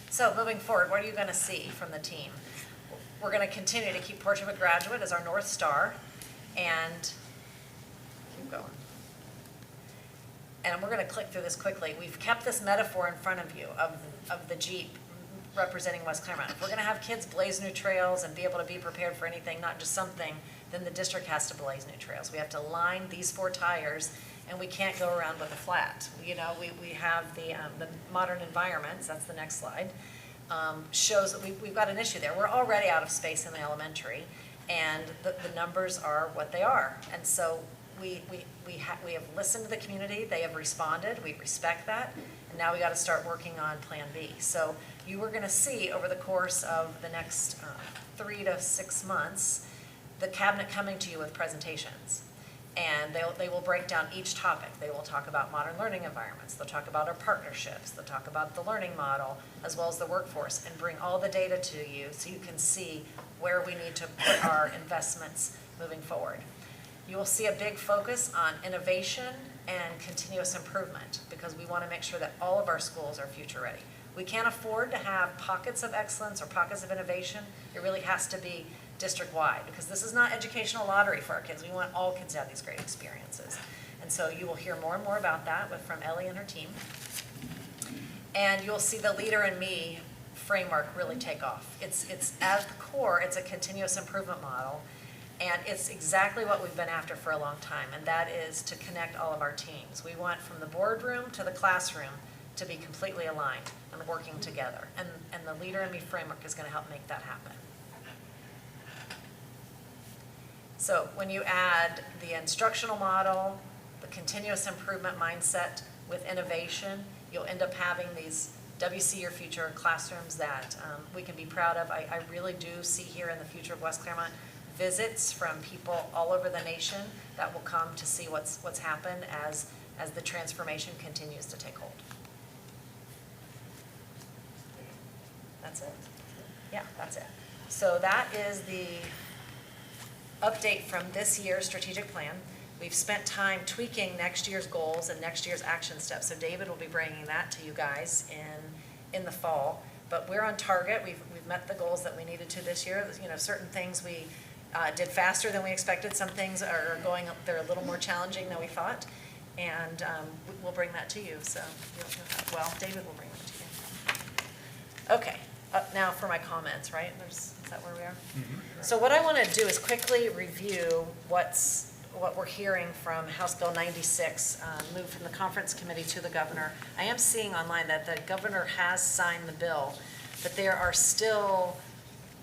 So moving forward, what are you going to see from the team? We're going to continue to keep Portrait of a Graduate as our North Star, and keep going. And we're going to click through this quickly. We've kept this metaphor in front of you of the Jeep representing West Clermont. If we're going to have kids blaze new trails and be able to be prepared for anything, not just something, then the district has to blaze new trails. We have to line these 4 tires, and we can't go around with a flat. We have the modern environments, that's the next slide, shows that we've got an issue there. We're already out of space in the elementary, and the numbers are what they are. And so we have listened to the community, they have responded, we respect that, and now we got to start working on Plan B. So you are going to see over the course of the next 3 to 6 months, the cabinet coming to you with presentations. And they will break down each topic. They will talk about modern learning environments. They'll talk about our partnerships. They'll talk about the learning model, as well as the workforce, and bring all the data to you so you can see where we need to put our investments moving forward. You will see a big focus on innovation and continuous improvement, because we want to make sure that all of our schools are future ready. We can't afford to have pockets of excellence or pockets of innovation. It really has to be district-wide, because this is not educational lottery for our kids. We want all kids to have these great experiences. And so you will hear more and more about that from Ellie and her team. And you'll see the Leader in Me framework really take off. It's at the core, it's a continuous improvement model, and it's exactly what we've been after for a long time, and that is to connect all of our teams. We want from the boardroom to the classroom to be completely aligned and working together. And the Leader in Me framework is going to help make that happen. So when you add the instructional model, the continuous improvement mindset with innovation, you'll end up having these WC Your Future classrooms that we can be proud of. I really do see here in the future of West Clermont visits from people all over the nation that will come to see what's happened as as the transformation continues to take hold. That's it? Yeah, that's it. So that is the update from this year's strategic plan. We've spent time tweaking next year's goals and next year's action steps. So David will be bringing that to you guys in the fall. But we're on target. We've met the goals that we needed to this year. You know, certain things we did faster than we expected. Some things are going, they're a little more challenging than we thought. And we'll bring that to you. So, well, David will bring that to you. Okay, up now for my comments, right? Is that where we are? Mm-hmm. So what I want to do is quickly review what we're hearing from House Bill 96, moved from the conference committee to the governor. I am seeing online that the governor has signed the bill, but there are still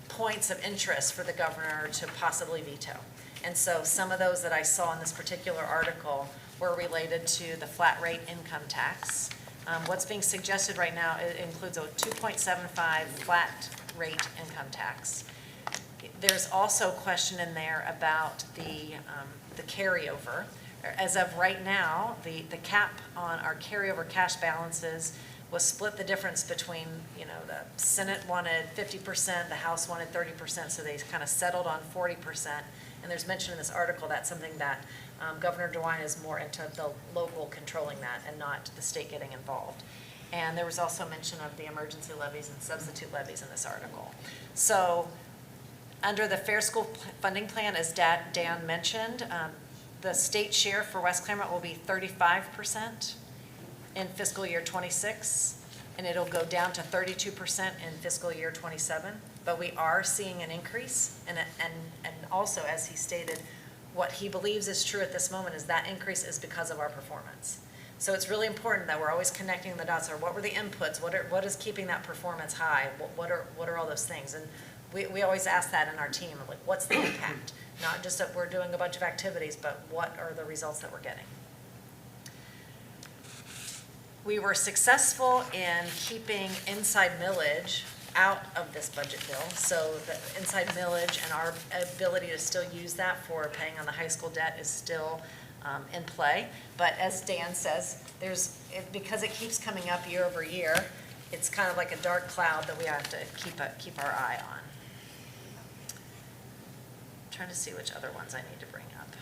points of interest for the governor to possibly veto. And so some of those that I saw in this particular article were related to the flat rate income tax. What's being suggested right now, it includes a 2.75 flat rate income tax. There's also a question in there about the carryover. As of right now, the cap on our carryover cash balances was split the difference between, the Senate wanted 50%, the House wanted 30%, so they kind of settled on 40%. And there's mention in this article that's something that Governor DeWine is more into the local controlling that and not the state getting involved. And there was also mention of the emergency levies and substitute levies in this article. So under the Fair School Funding Plan, as Dan mentioned, the state share for West Clermont will be 35% in fiscal year 26, and it'll go down to 32% in fiscal year 27. But we are seeing an increase, and also, as he stated, what he believes is true at this moment is that increase is because of our performance. So it's really important that we're always connecting the dots. Or what were the inputs? What is keeping that performance high? What are all those things? And we always ask that in our team, like, what's the impact? Not just that we're doing a bunch of activities, but what are the results that we're getting? We were successful in keeping inside millage out of this budget bill. So the inside millage and our ability to still use that for paying on the high school debt is still in play. But as Dan says, because it keeps coming up year over year, it's kind of like a dark cloud that we have to keep our eye on. I'm trying to see which other ones I need to bring up.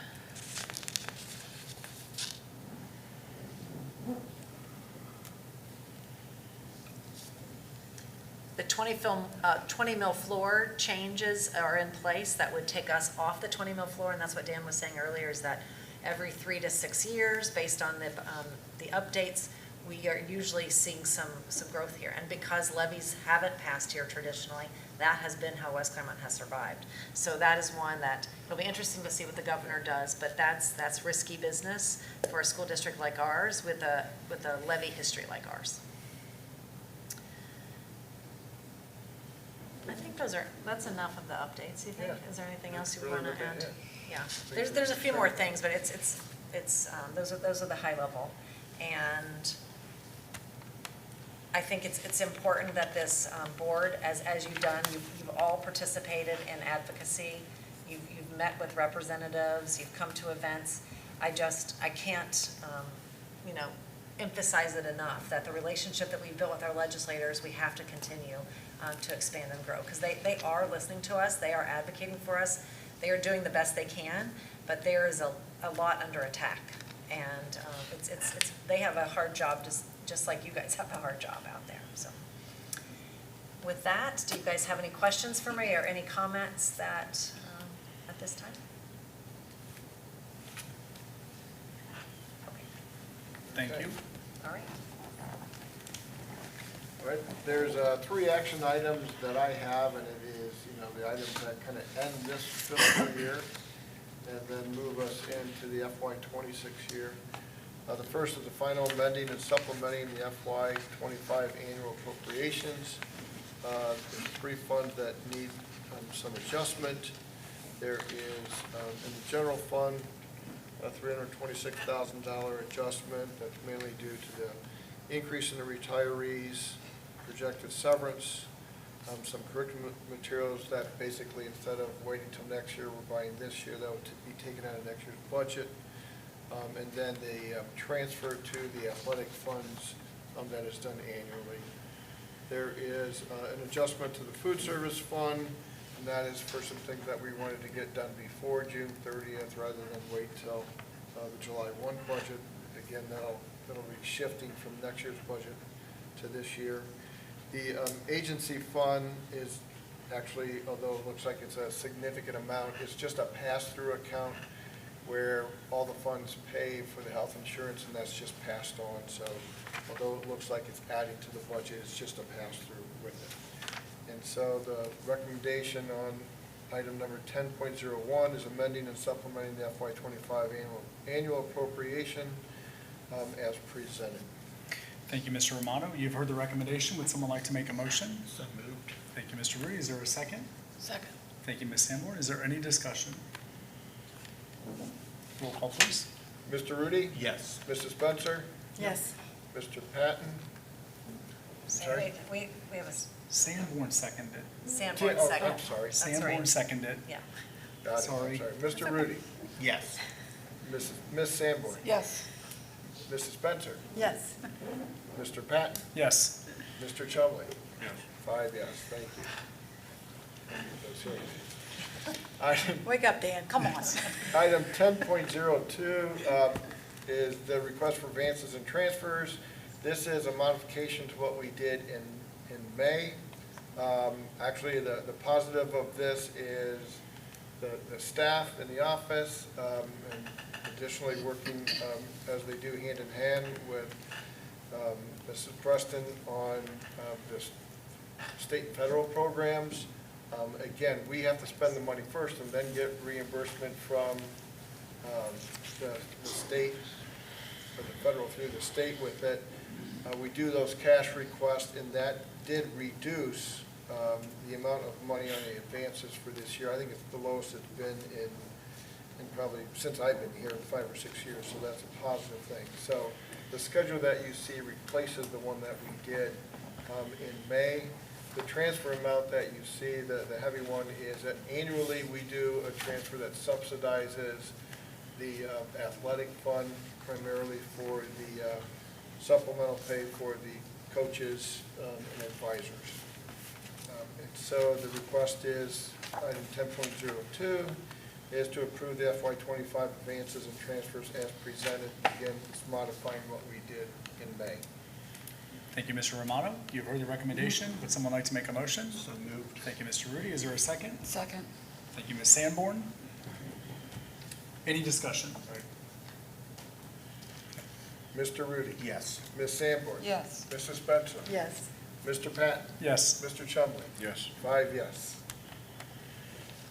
The 20 mil floor changes are in place that would take us off the 20 mil floor, and that's what Dan was saying earlier, is that every 3 to 6 years, based on the updates, we are usually seeing some growth here. And because levies haven't passed here traditionally, that has been how West Clermont has survived. So that is one that it'll be interesting to see what the governor does, but that's risky business for a school district like ours with a levy history like ours. I think that's enough of the updates, you think? Yeah. Is there anything else you Really want to looking add? ahead. Yeah, there's a few more things, but it's those are the high level. And I think it's important that this board, as you've done, you've all participated in advocacy. You've met with representatives, you've come to events. I can't, emphasize it enough that the relationship that we've built with our legislators, we have to continue to expand and grow, because they are listening to us, they are advocating for us, they are doing the best they can, but there is a lot under attack, and they have a hard job, just like you guys have a hard job out there. So with that, do you guys have any questions for me or any comments that at this time? Okay. Thank you. All right. All right, there's 3 action items that I have, and it is, the items that kind of end this fiscal year and then move us into the FY26 year. The first is the final amending and supplementing the FY25 annual appropriations. There's 3 funds that need some adjustment. There is, in the general fund, a $326,000 adjustment that's mainly due to the increase in the retirees, projected severance, some curriculum materials that basically, instead of waiting until next year, we're buying this year, that would be taken out of next year's budget. and then the transfer to the athletic funds that is done annually. There is an adjustment to the food service fund, and that is for some things that we wanted to get done before June 30th rather than wait till the July 1 budget. Again, that'll be shifting from next year's budget to this year. The agency fund is actually, although it looks like it's a significant amount, it's just a pass-through account where all the funds pay for the health insurance, and that's just passed on. So although it looks like it's adding to the budget, it's just a pass-through with it. And so the recommendation on item number 10.01 is amending and supplementing the FY25 annual appropriation as presented. Thank you, Mr. Romano. You've heard the recommendation. Would someone like to make a motion? So moved. Thank you, Mr. Rudy. Is there a second? Second. Thank you, Ms. Sanborn. Is there any discussion? Roll call, please. Mr. Rudy? Yes. Mrs. Spencer? Yes. Mr. Patton? Wait, we have a Sanborn seconded. Sanborn Oh, second. I'm sorry. That's Sanborn right. seconded. Yeah. Got it. Sorry. Mr. Rudy? Yes. Ms. Sanborn? Yes. Mrs. Spencer? Yes. Mr. Patton? Yes. Mr. Chumley? Yes. 5 yes, thank you. Item Wake up, Dan, come on. Item 10.02 is the request for advances and transfers. This is a modification to what we did in May. Actually, the positive of this is the staff in the office, and additionally working as they do hand in hand with Mrs. Preston on the state and federal programs. Again, we have to spend the money first and then get reimbursement from the state, or the federal through the state with it. We do those cash requests, and that did reduce the amount of money on the advances for this year. I think it's the lowest it's been in probably since I've been here, 5 or 6 years, so that's a positive thing. So the schedule that you see replaces the one that we did in May. The transfer amount that you see, the heavy one, is that annually we do a transfer that subsidizes the athletic fund primarily for the supplemental pay for the coaches and advisors. And so the request is, item 10.02, is to approve the FY25 advances and transfers as presented. Again, it's modifying what we did in May. Thank you, Mr. Romano. You've heard the recommendation. Would someone like to make a motion? So moved. Thank you, Mr. Rudy. Is there a second? Second. Thank you, Ms. Sanborn. Any discussion? Mr. Rudy? Yes. Ms. Sanborn? Yes. Mrs. Spencer? Yes. Mr. Patton? Yes. Mr. Chumley? Yes. 5 yes.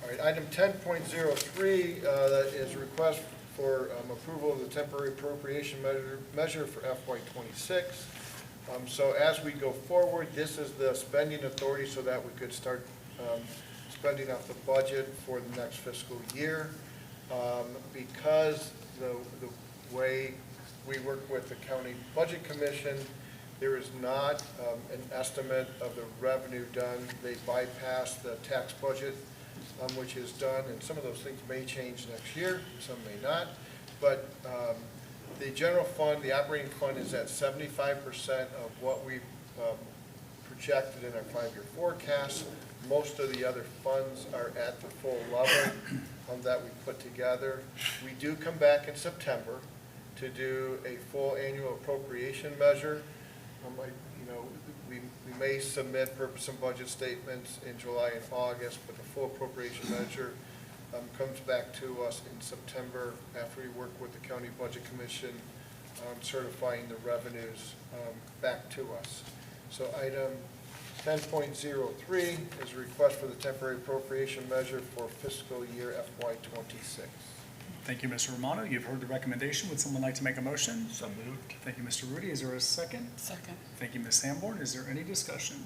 All right, item 10.03, that is a request for approval of the temporary appropriation measure for FY26. So as we go forward, this is the spending authority so that we could start spending off the budget for the next fiscal year. Because the way we work with the County Budget Commission, there is not an estimate of the revenue done. They bypass the tax budget, which is done, and some of those things may change next year, some may not. But the general fund, the operating fund, is at 75% of what we projected in our 5-year forecast. Most of the other funds are at the full level that we put together. We do come back in September to do a full annual appropriation measure. We may submit purpose and budget statements in July and August, but the full appropriation measure comes back to us in September after we work with the County Budget Commission certifying the revenues back to us. So item 10.03 is a request for the temporary appropriation measure for fiscal year FY26. Thank you, Mr. Romano. You've heard the recommendation. Would someone like to make a motion? So moved. Thank you, Mr. Rudy. Is there a second? Second. Thank you, Ms. Sanborn. Is there any discussion?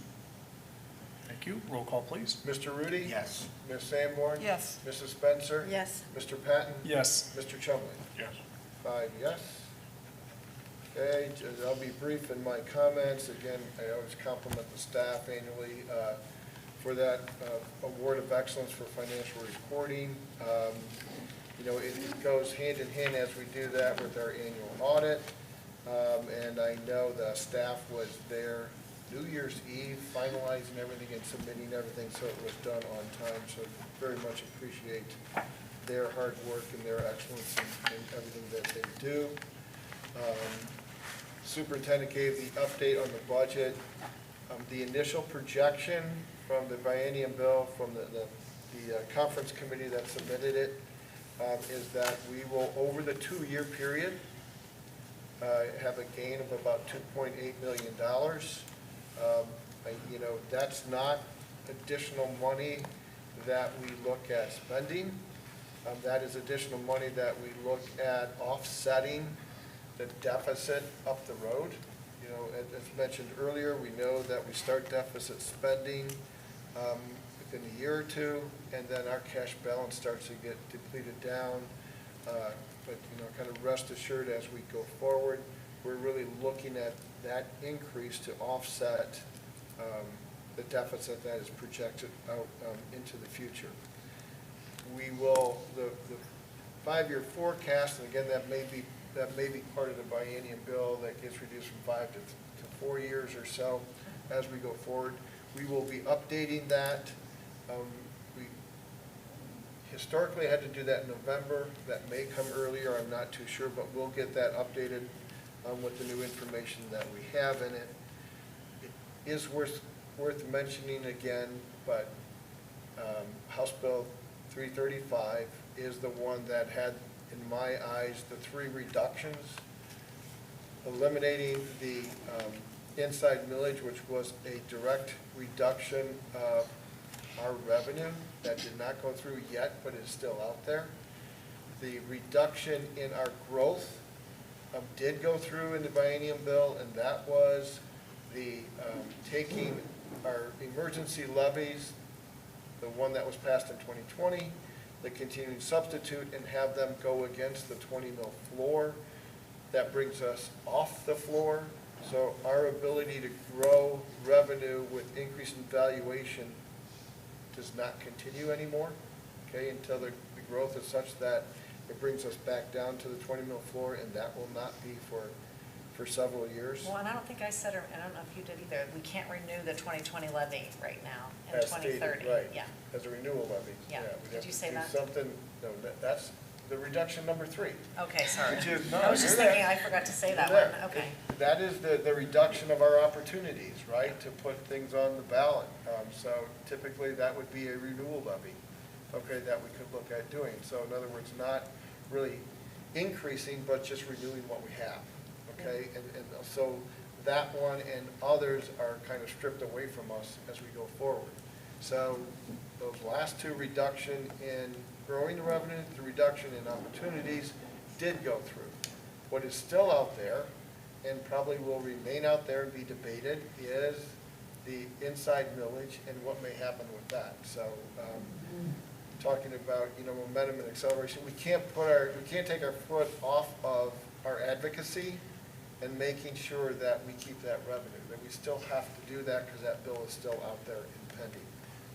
Thank you. Roll call, please. Mr. Rudy? Yes. Ms. Sanborn? Yes. Mrs. Spencer? Yes. Mr. Patton? Yes. Mr. Chumley? Yes. 5 yes. Okay, I'll be brief in my comments. Again, I always compliment the staff annually for that award of excellence for financial reporting. it goes hand in hand as we do that with our annual audit. And I know the staff was there New Year's Eve, finalizing everything and submitting everything, so it was done on time. So very much appreciate their hard work and their excellence in everything that they do. Superintendent gave the update on the budget. The initial projection from the biennium bill from the conference committee that submitted it is that we will, over the 2-year period, have a gain of about $2.8 million. That's not additional money that we look at spending. That is additional money that we look at offsetting the deficit up the road. As mentioned earlier, we know that we start deficit spending within a year or two, and then our cash balance starts to get depleted down. But kind of rest assured as we go forward, we're really looking at that increase to offset the deficit that is projected out into the future. We will, the 5-year forecast, and again, that may be part of the biennium bill that gets reduced from 5 to 4 years or so as we go forward. We will be updating that. We historically had to do that in November. That may come earlier, I'm not too sure, but we'll get that updated with the new information that we have in it. It is worth mentioning again, but House Bill 335 is the one that had, in my eyes, the 3 reductions, eliminating the inside millage, which was a direct reduction of our revenue that did not go through yet, but is still out there. The reduction in our growth did go through in the biennium bill, and that was the taking our emergency levies, the one that was passed in 2020, the continuing substitute, and have them go against the 20 mil floor. That brings us off the floor. So our ability to grow revenue with increase in valuation does not continue anymore, okay, until the growth is such that it brings us back down to the 20 mil floor, and that will not be for several years. Well, and I don't think I said, or I don't know if you did either, we can't renew the 2020 levy right now in As stated, 2030. right, Yeah. as a renewal levy. Yeah. we'd Did have you to say do that? Something, no, that's the reduction number 3. Okay, sorry. Which is, no, I was just you're thinking, there. I forgot to say that You're there. one. Okay. That is the reduction of our opportunities, right, to put things on the ballot. So typically, that would be a renewal levy, okay, that we could look at doing. So in other words, not really increasing, but just renewing what we have, okay? And so that one and others are kind of stripped away from us as we go forward. So those last 2, reduction in growing the revenue, the reduction in opportunities, did go through. What is still out there, and probably will remain out there and be debated, is the inside millage and what may happen with that. So talking about, momentum and acceleration, we can't take our foot off of our advocacy and making sure that we keep that revenue, that we still have to do that because that bill is still out there and pending.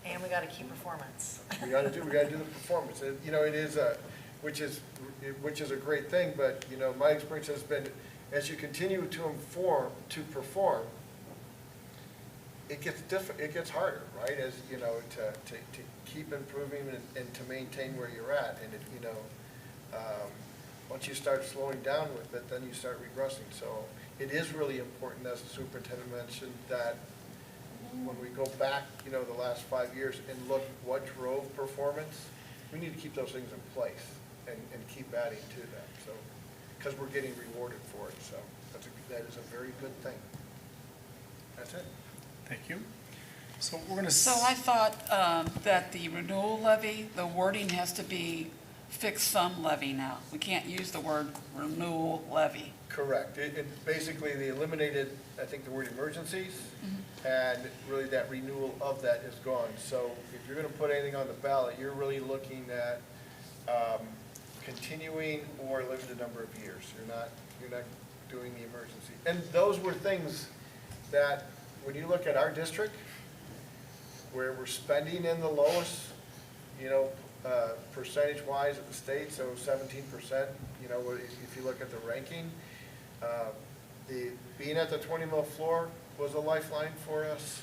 And we got to keep performance. We got to do the performance. It is which is a great thing, but, my experience has been, as you continue to perform, it gets harder, right? As, to keep improving and to maintain where you're at. And once you start slowing down with it, then you start regressing. So it is really important, as the superintendent mentioned, that when we go back, the last 5 years and look what drove performance, we need to keep those things in place and keep adding to them. So, because we're getting rewarded for it. So that is a very good thing. That's it. Thank you. So we're going to. So I thought that the renewal levy, the wording has to be fixed sum levy now. We can't use the word renewal levy. Correct. It basically, they eliminated, I think, the word emergencies, and really that renewal of that is gone. So if you're going to put anything on the ballot, you're really looking at continuing or limited number of years. You're not doing the emergency. And those were things that, when you look at our district, where we're spending in the lowest, percentage-wise at the state, so 17%, you know, if you look at the ranking. Being at the 20 mil floor was a lifeline for us.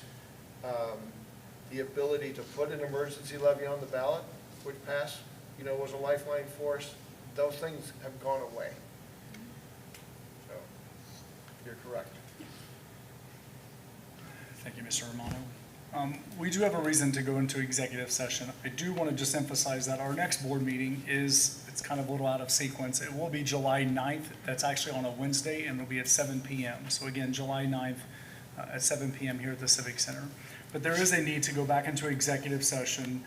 The ability to put an emergency levy on the ballot, which passed, you know, was a lifeline for us. Those things have gone away. So, you're correct. Thank you, Mr. Romano. We do have a reason to go into executive session. I do want to just emphasize that our next board meeting it's kind of a little out of sequence. It will be July 9th. That's actually on a Wednesday, and it'll be at 7 p.m. So again, July 9th at 7 p.m. here at the Civic Center. But there is a need to go back into executive session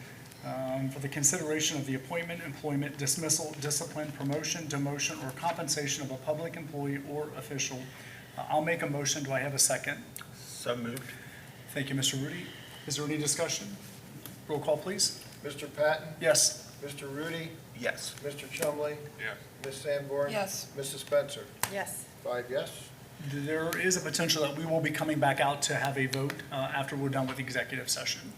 for the consideration of the appointment, employment, dismissal, discipline, promotion, demotion, or compensation of a public employee or official. I'll make a motion. Do I have a second? So moved. Thank you, Mr. Rudy. Is there any discussion? Roll call, please. Mr. Patton? Yes. Mr. Rudy? Yes. Mr. Chumley? Yes. Ms. Sanborn? Yes. Mrs. Spencer? Yes. 5 yes. There is a potential that we will be coming back out to have a vote after we're done with executive session.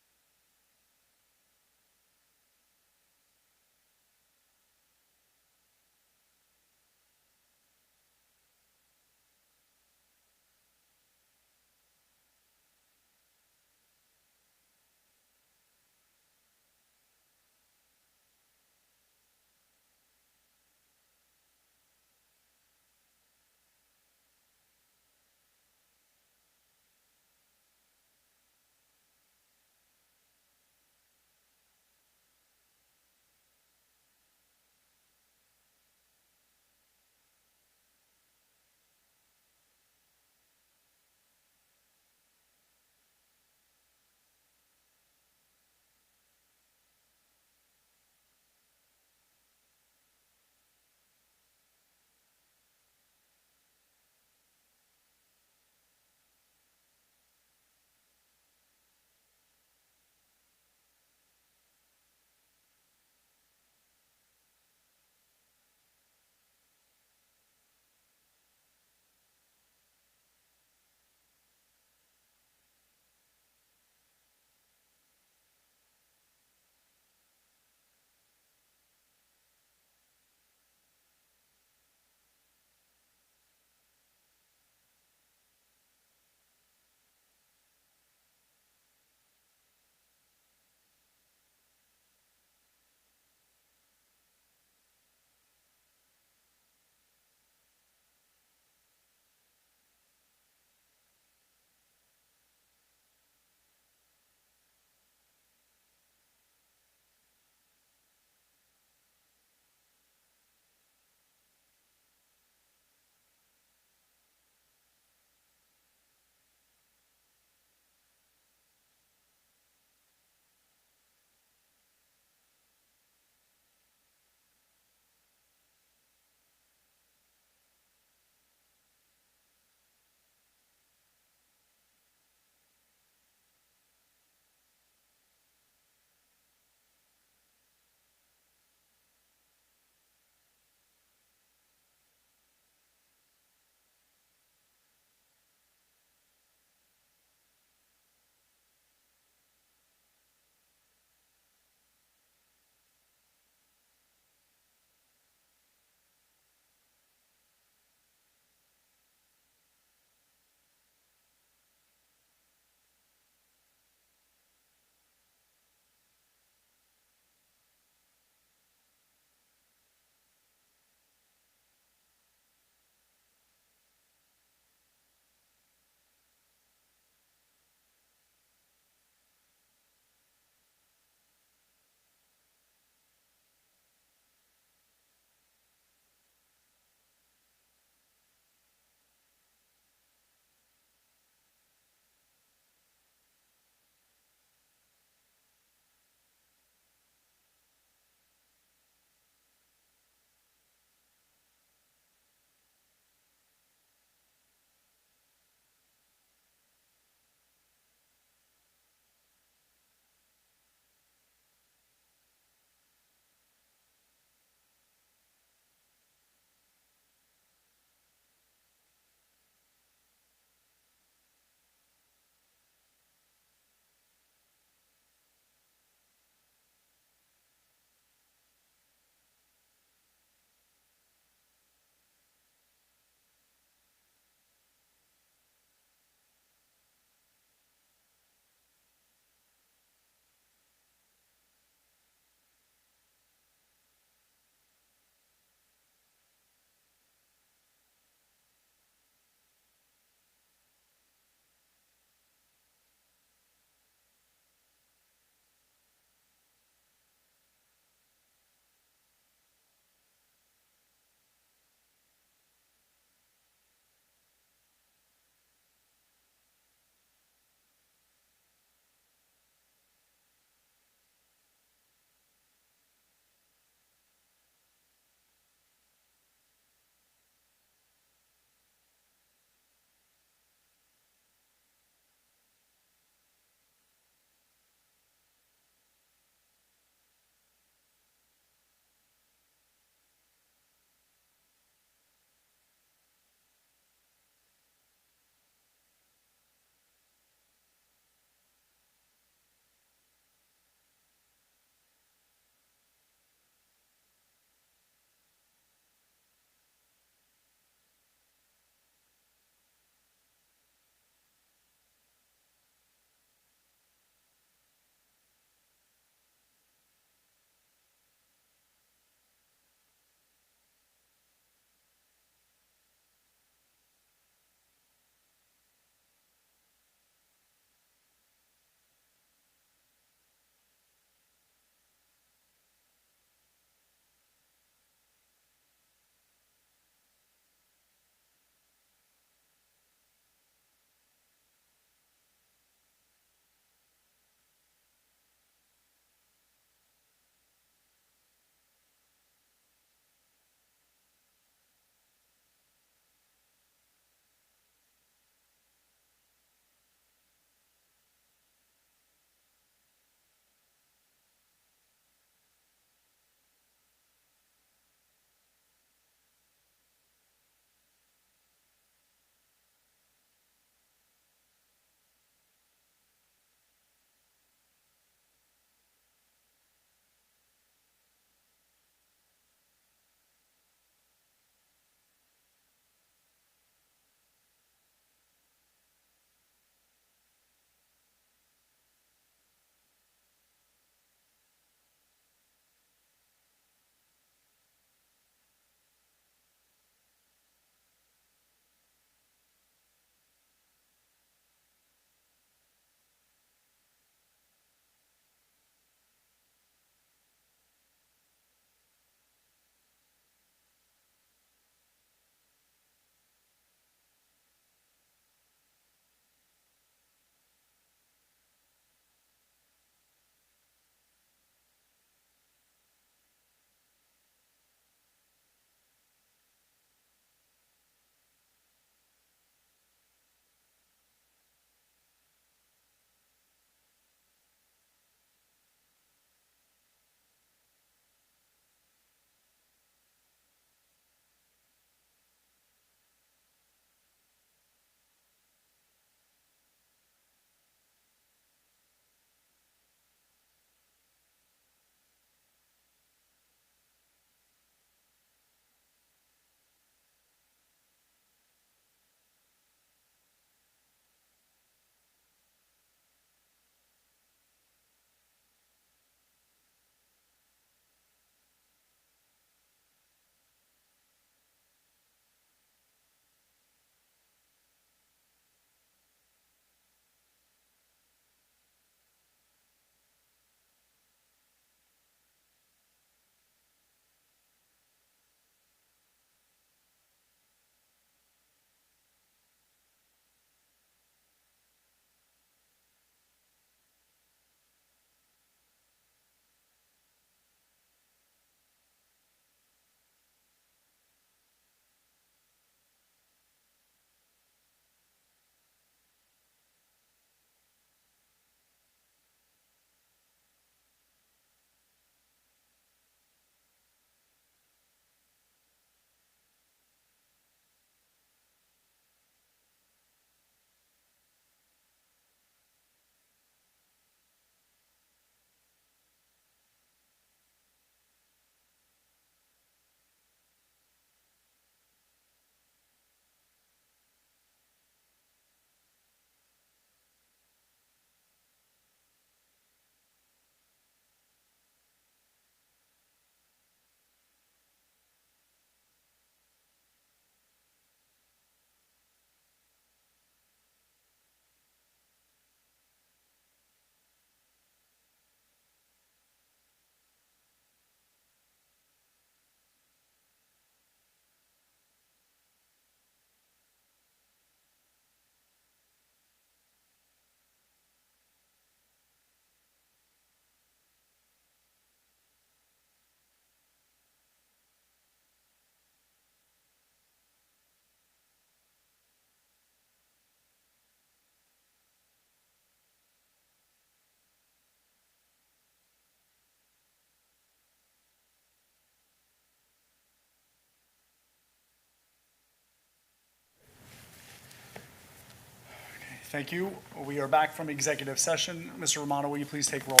Thank you. We are back from executive session. Mr. Romano, will you please take roll?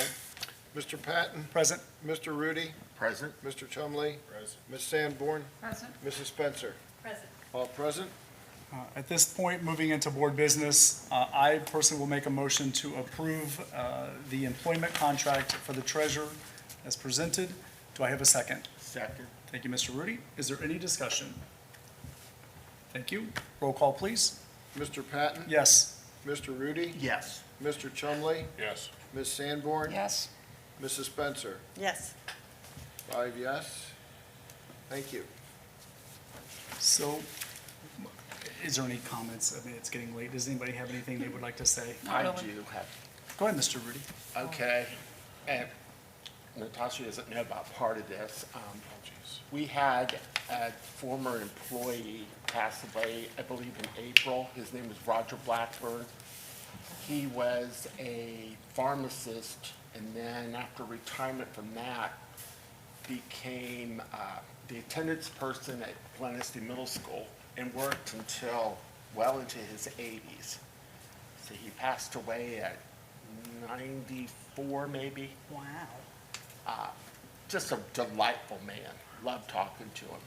Mr. Patton? Present. Mr. Rudy? Present? Mr. Chumley? Present. Ms. Sanborn? Present. Mrs. Spencer? Present. All present? At this point, moving into board business, I personally will make a motion to approve the employment contract for the treasurer as presented. Do I have a second? Second? Thank you, Mr. Rudy. Is there any discussion? Thank you. Roll call, please. Mr. Patton? Yes. Mr. Rudy? Yes. Mr. Chumley? Yes. Ms. Sanborn? Yes. Mrs. Spencer? Yes. 5 yes. Thank you. So, is there any comments? I mean, it's getting late. Does anybody have anything they would like to say? I do have. Go ahead, Mr. Rudy. Okay. And Natasha doesn't know about part of this. Oh, jeez. We had a former employee pass away, I believe in April. His name was Roger Blackburn. He was a pharmacist, and then after retirement from that, became the attendance person at Glenesty Middle School and worked until well into his 80s. So he passed away at 94, maybe. Wow. Just a delightful man. Loved talking to him.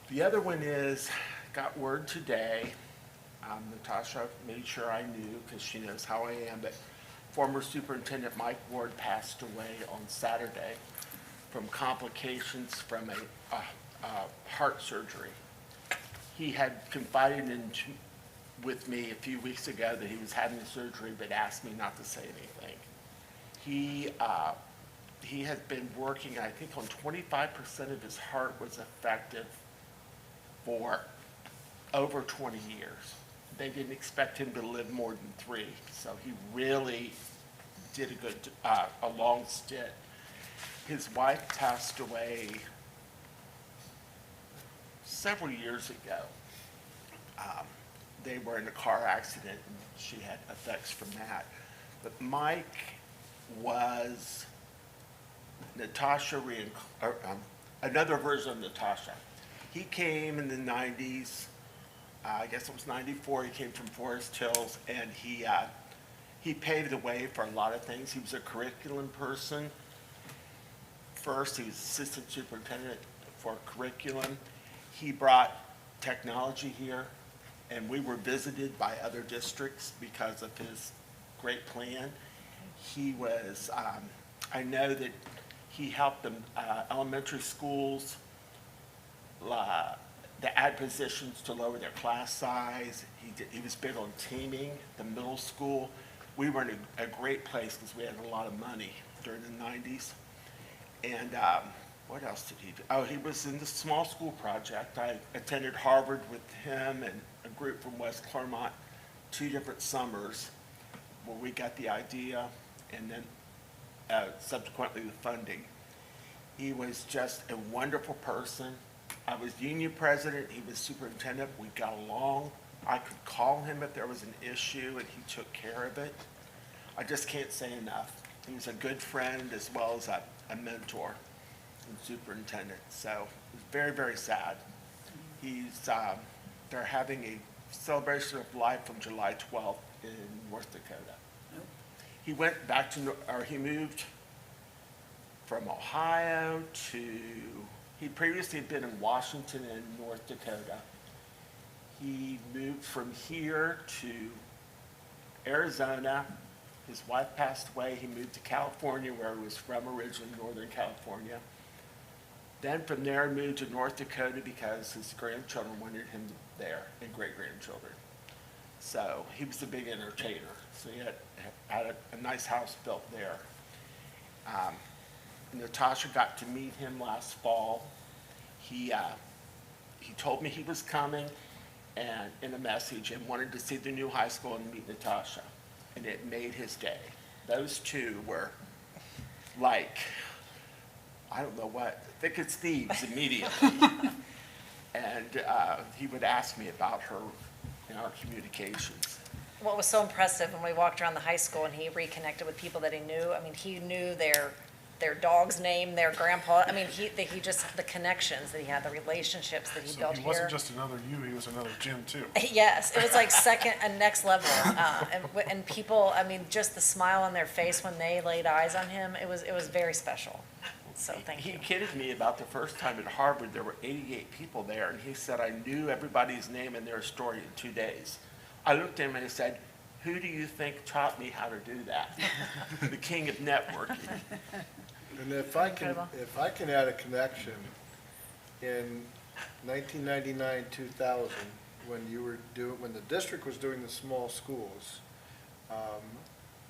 The other one is, got word today, Natasha made sure I knew because she knows how I am, but former Superintendent Mike Ward passed away on Saturday from complications from a heart surgery. He had confided with me a few weeks ago that he was having the surgery, but asked me not to say anything. He has been working, I think, on 25% of his heart was affected for over 20 years. They didn't expect him to live more than 3, so he really did a long stint. His wife passed away several years ago. They were in a car accident, and she had effects from that. But Mike was Natasha, another version of Natasha. He came in the 90s, I guess it was 94, he came from Forest Hills, and he paved the way for a lot of things. He was a curriculum person. First, he was assistant superintendent for curriculum. He brought technology here, and we were visited by other districts because of his great plan. He was, I know that he helped the elementary schools to add positions to lower their class size. He was big on teaming, the middle school. We were in a great place because we had a lot of money during the 90s. And what else did he do? Oh, he was in the small school project. I attended Harvard with him and a group from West Clermont 2 different summers where we got the idea and then subsequently the funding. He was just a wonderful person. I was union president, he was superintendent, we got along. I could call him if there was an issue and he took care of it. I just can't say enough. He was a good friend as well as a mentor and superintendent. So it was very, very sad. They're having a celebration of life on July 12th in North Dakota. He went back he moved from Ohio he previously had been in Washington and North Dakota. He moved from here to Arizona. His wife passed away. He moved to California, where he was from originally, Northern California. Then from there, moved to North Dakota because his grandchildren wanted him there, and great-grandchildren. So he was a big entertainer. So he had a nice house built there. Natasha got to meet him last fall. He told me he was coming and in a message and wanted to see the new high school and meet Natasha. And it made his day. Those two were like, I don't know what, thick as thieves immediately. And he would ask me about her in our communications. What was so impressive when we walked around the high school and he reconnected with people that he knew, I mean, he knew their their dog's name, their grandpa. I mean, he just, the connections that he had, the relationships that he So built he here. wasn't just another you, he was another Jim too. Yes, it was like second and next level. And people, I mean, just the smile on their face when they laid eyes on him, it was very special. So thank you. He kidded me about the first time at Harvard, there were 88 people there, and he said, I knew everybody's name and their story in 2 days. I looked at him and I said, who do you think taught me how to do that? The king of networking. And if I can add a connection, in 1999, 2000, when the district was doing the small schools,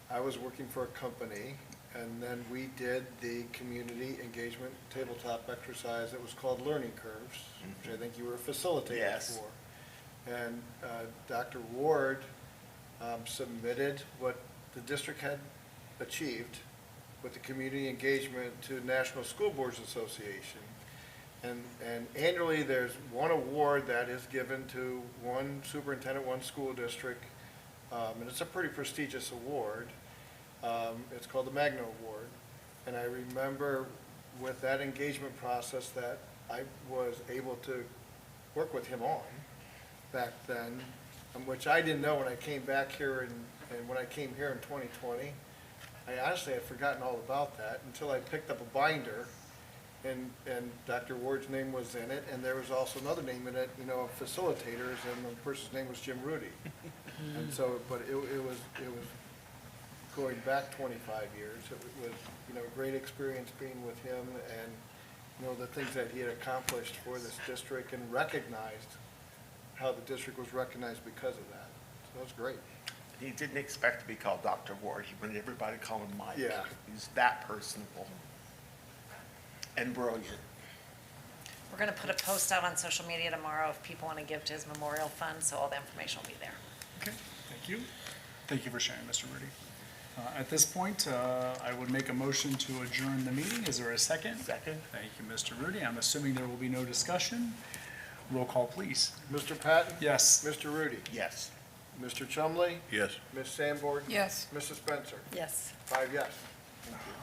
I was working for a company, and then we did the community engagement tabletop exercise that was called Learning Curves, which I think you were a facilitator Yes. for. And Dr. Ward submitted what the district had achieved with the community engagement to National School Boards Association. And annually, there's one award that is given to one superintendent, one school district, and it's a pretty prestigious award. It's called the Magna Award. And I remember with that engagement process that I was able to work with him on back then, which I didn't know when I came back here and when I came here in 2020. I honestly had forgotten all about that until I picked up a binder and Dr. Ward's name was in it, and there was also another name in it, of facilitators, and the person's name was Jim Rudy. And so, but it was going back 25 years. It was, a great experience being with him and, the things that he had accomplished for this district and recognized how the district was recognized because of that. So that was great. He didn't expect to be called Dr. Ward. He wanted everybody to call him Mike. Yeah. He's that personable and brilliant. We're going to put a post out on social media tomorrow if people want to give to his memorial fund, so all the information will be there. Okay, thank you. Thank you for sharing, Mr. Rudy. At this point, I would make a motion to adjourn the meeting. Is there a second? Second. Thank you, Mr. Rudy. I'm assuming there will be no discussion. Roll call, please. Mr. Patton? Yes. Mr. Rudy? Yes. Mr. Chumley? Yes. Ms. Sanborn? Yes. Mrs. Spencer? Yes. 5 yes. Thank you.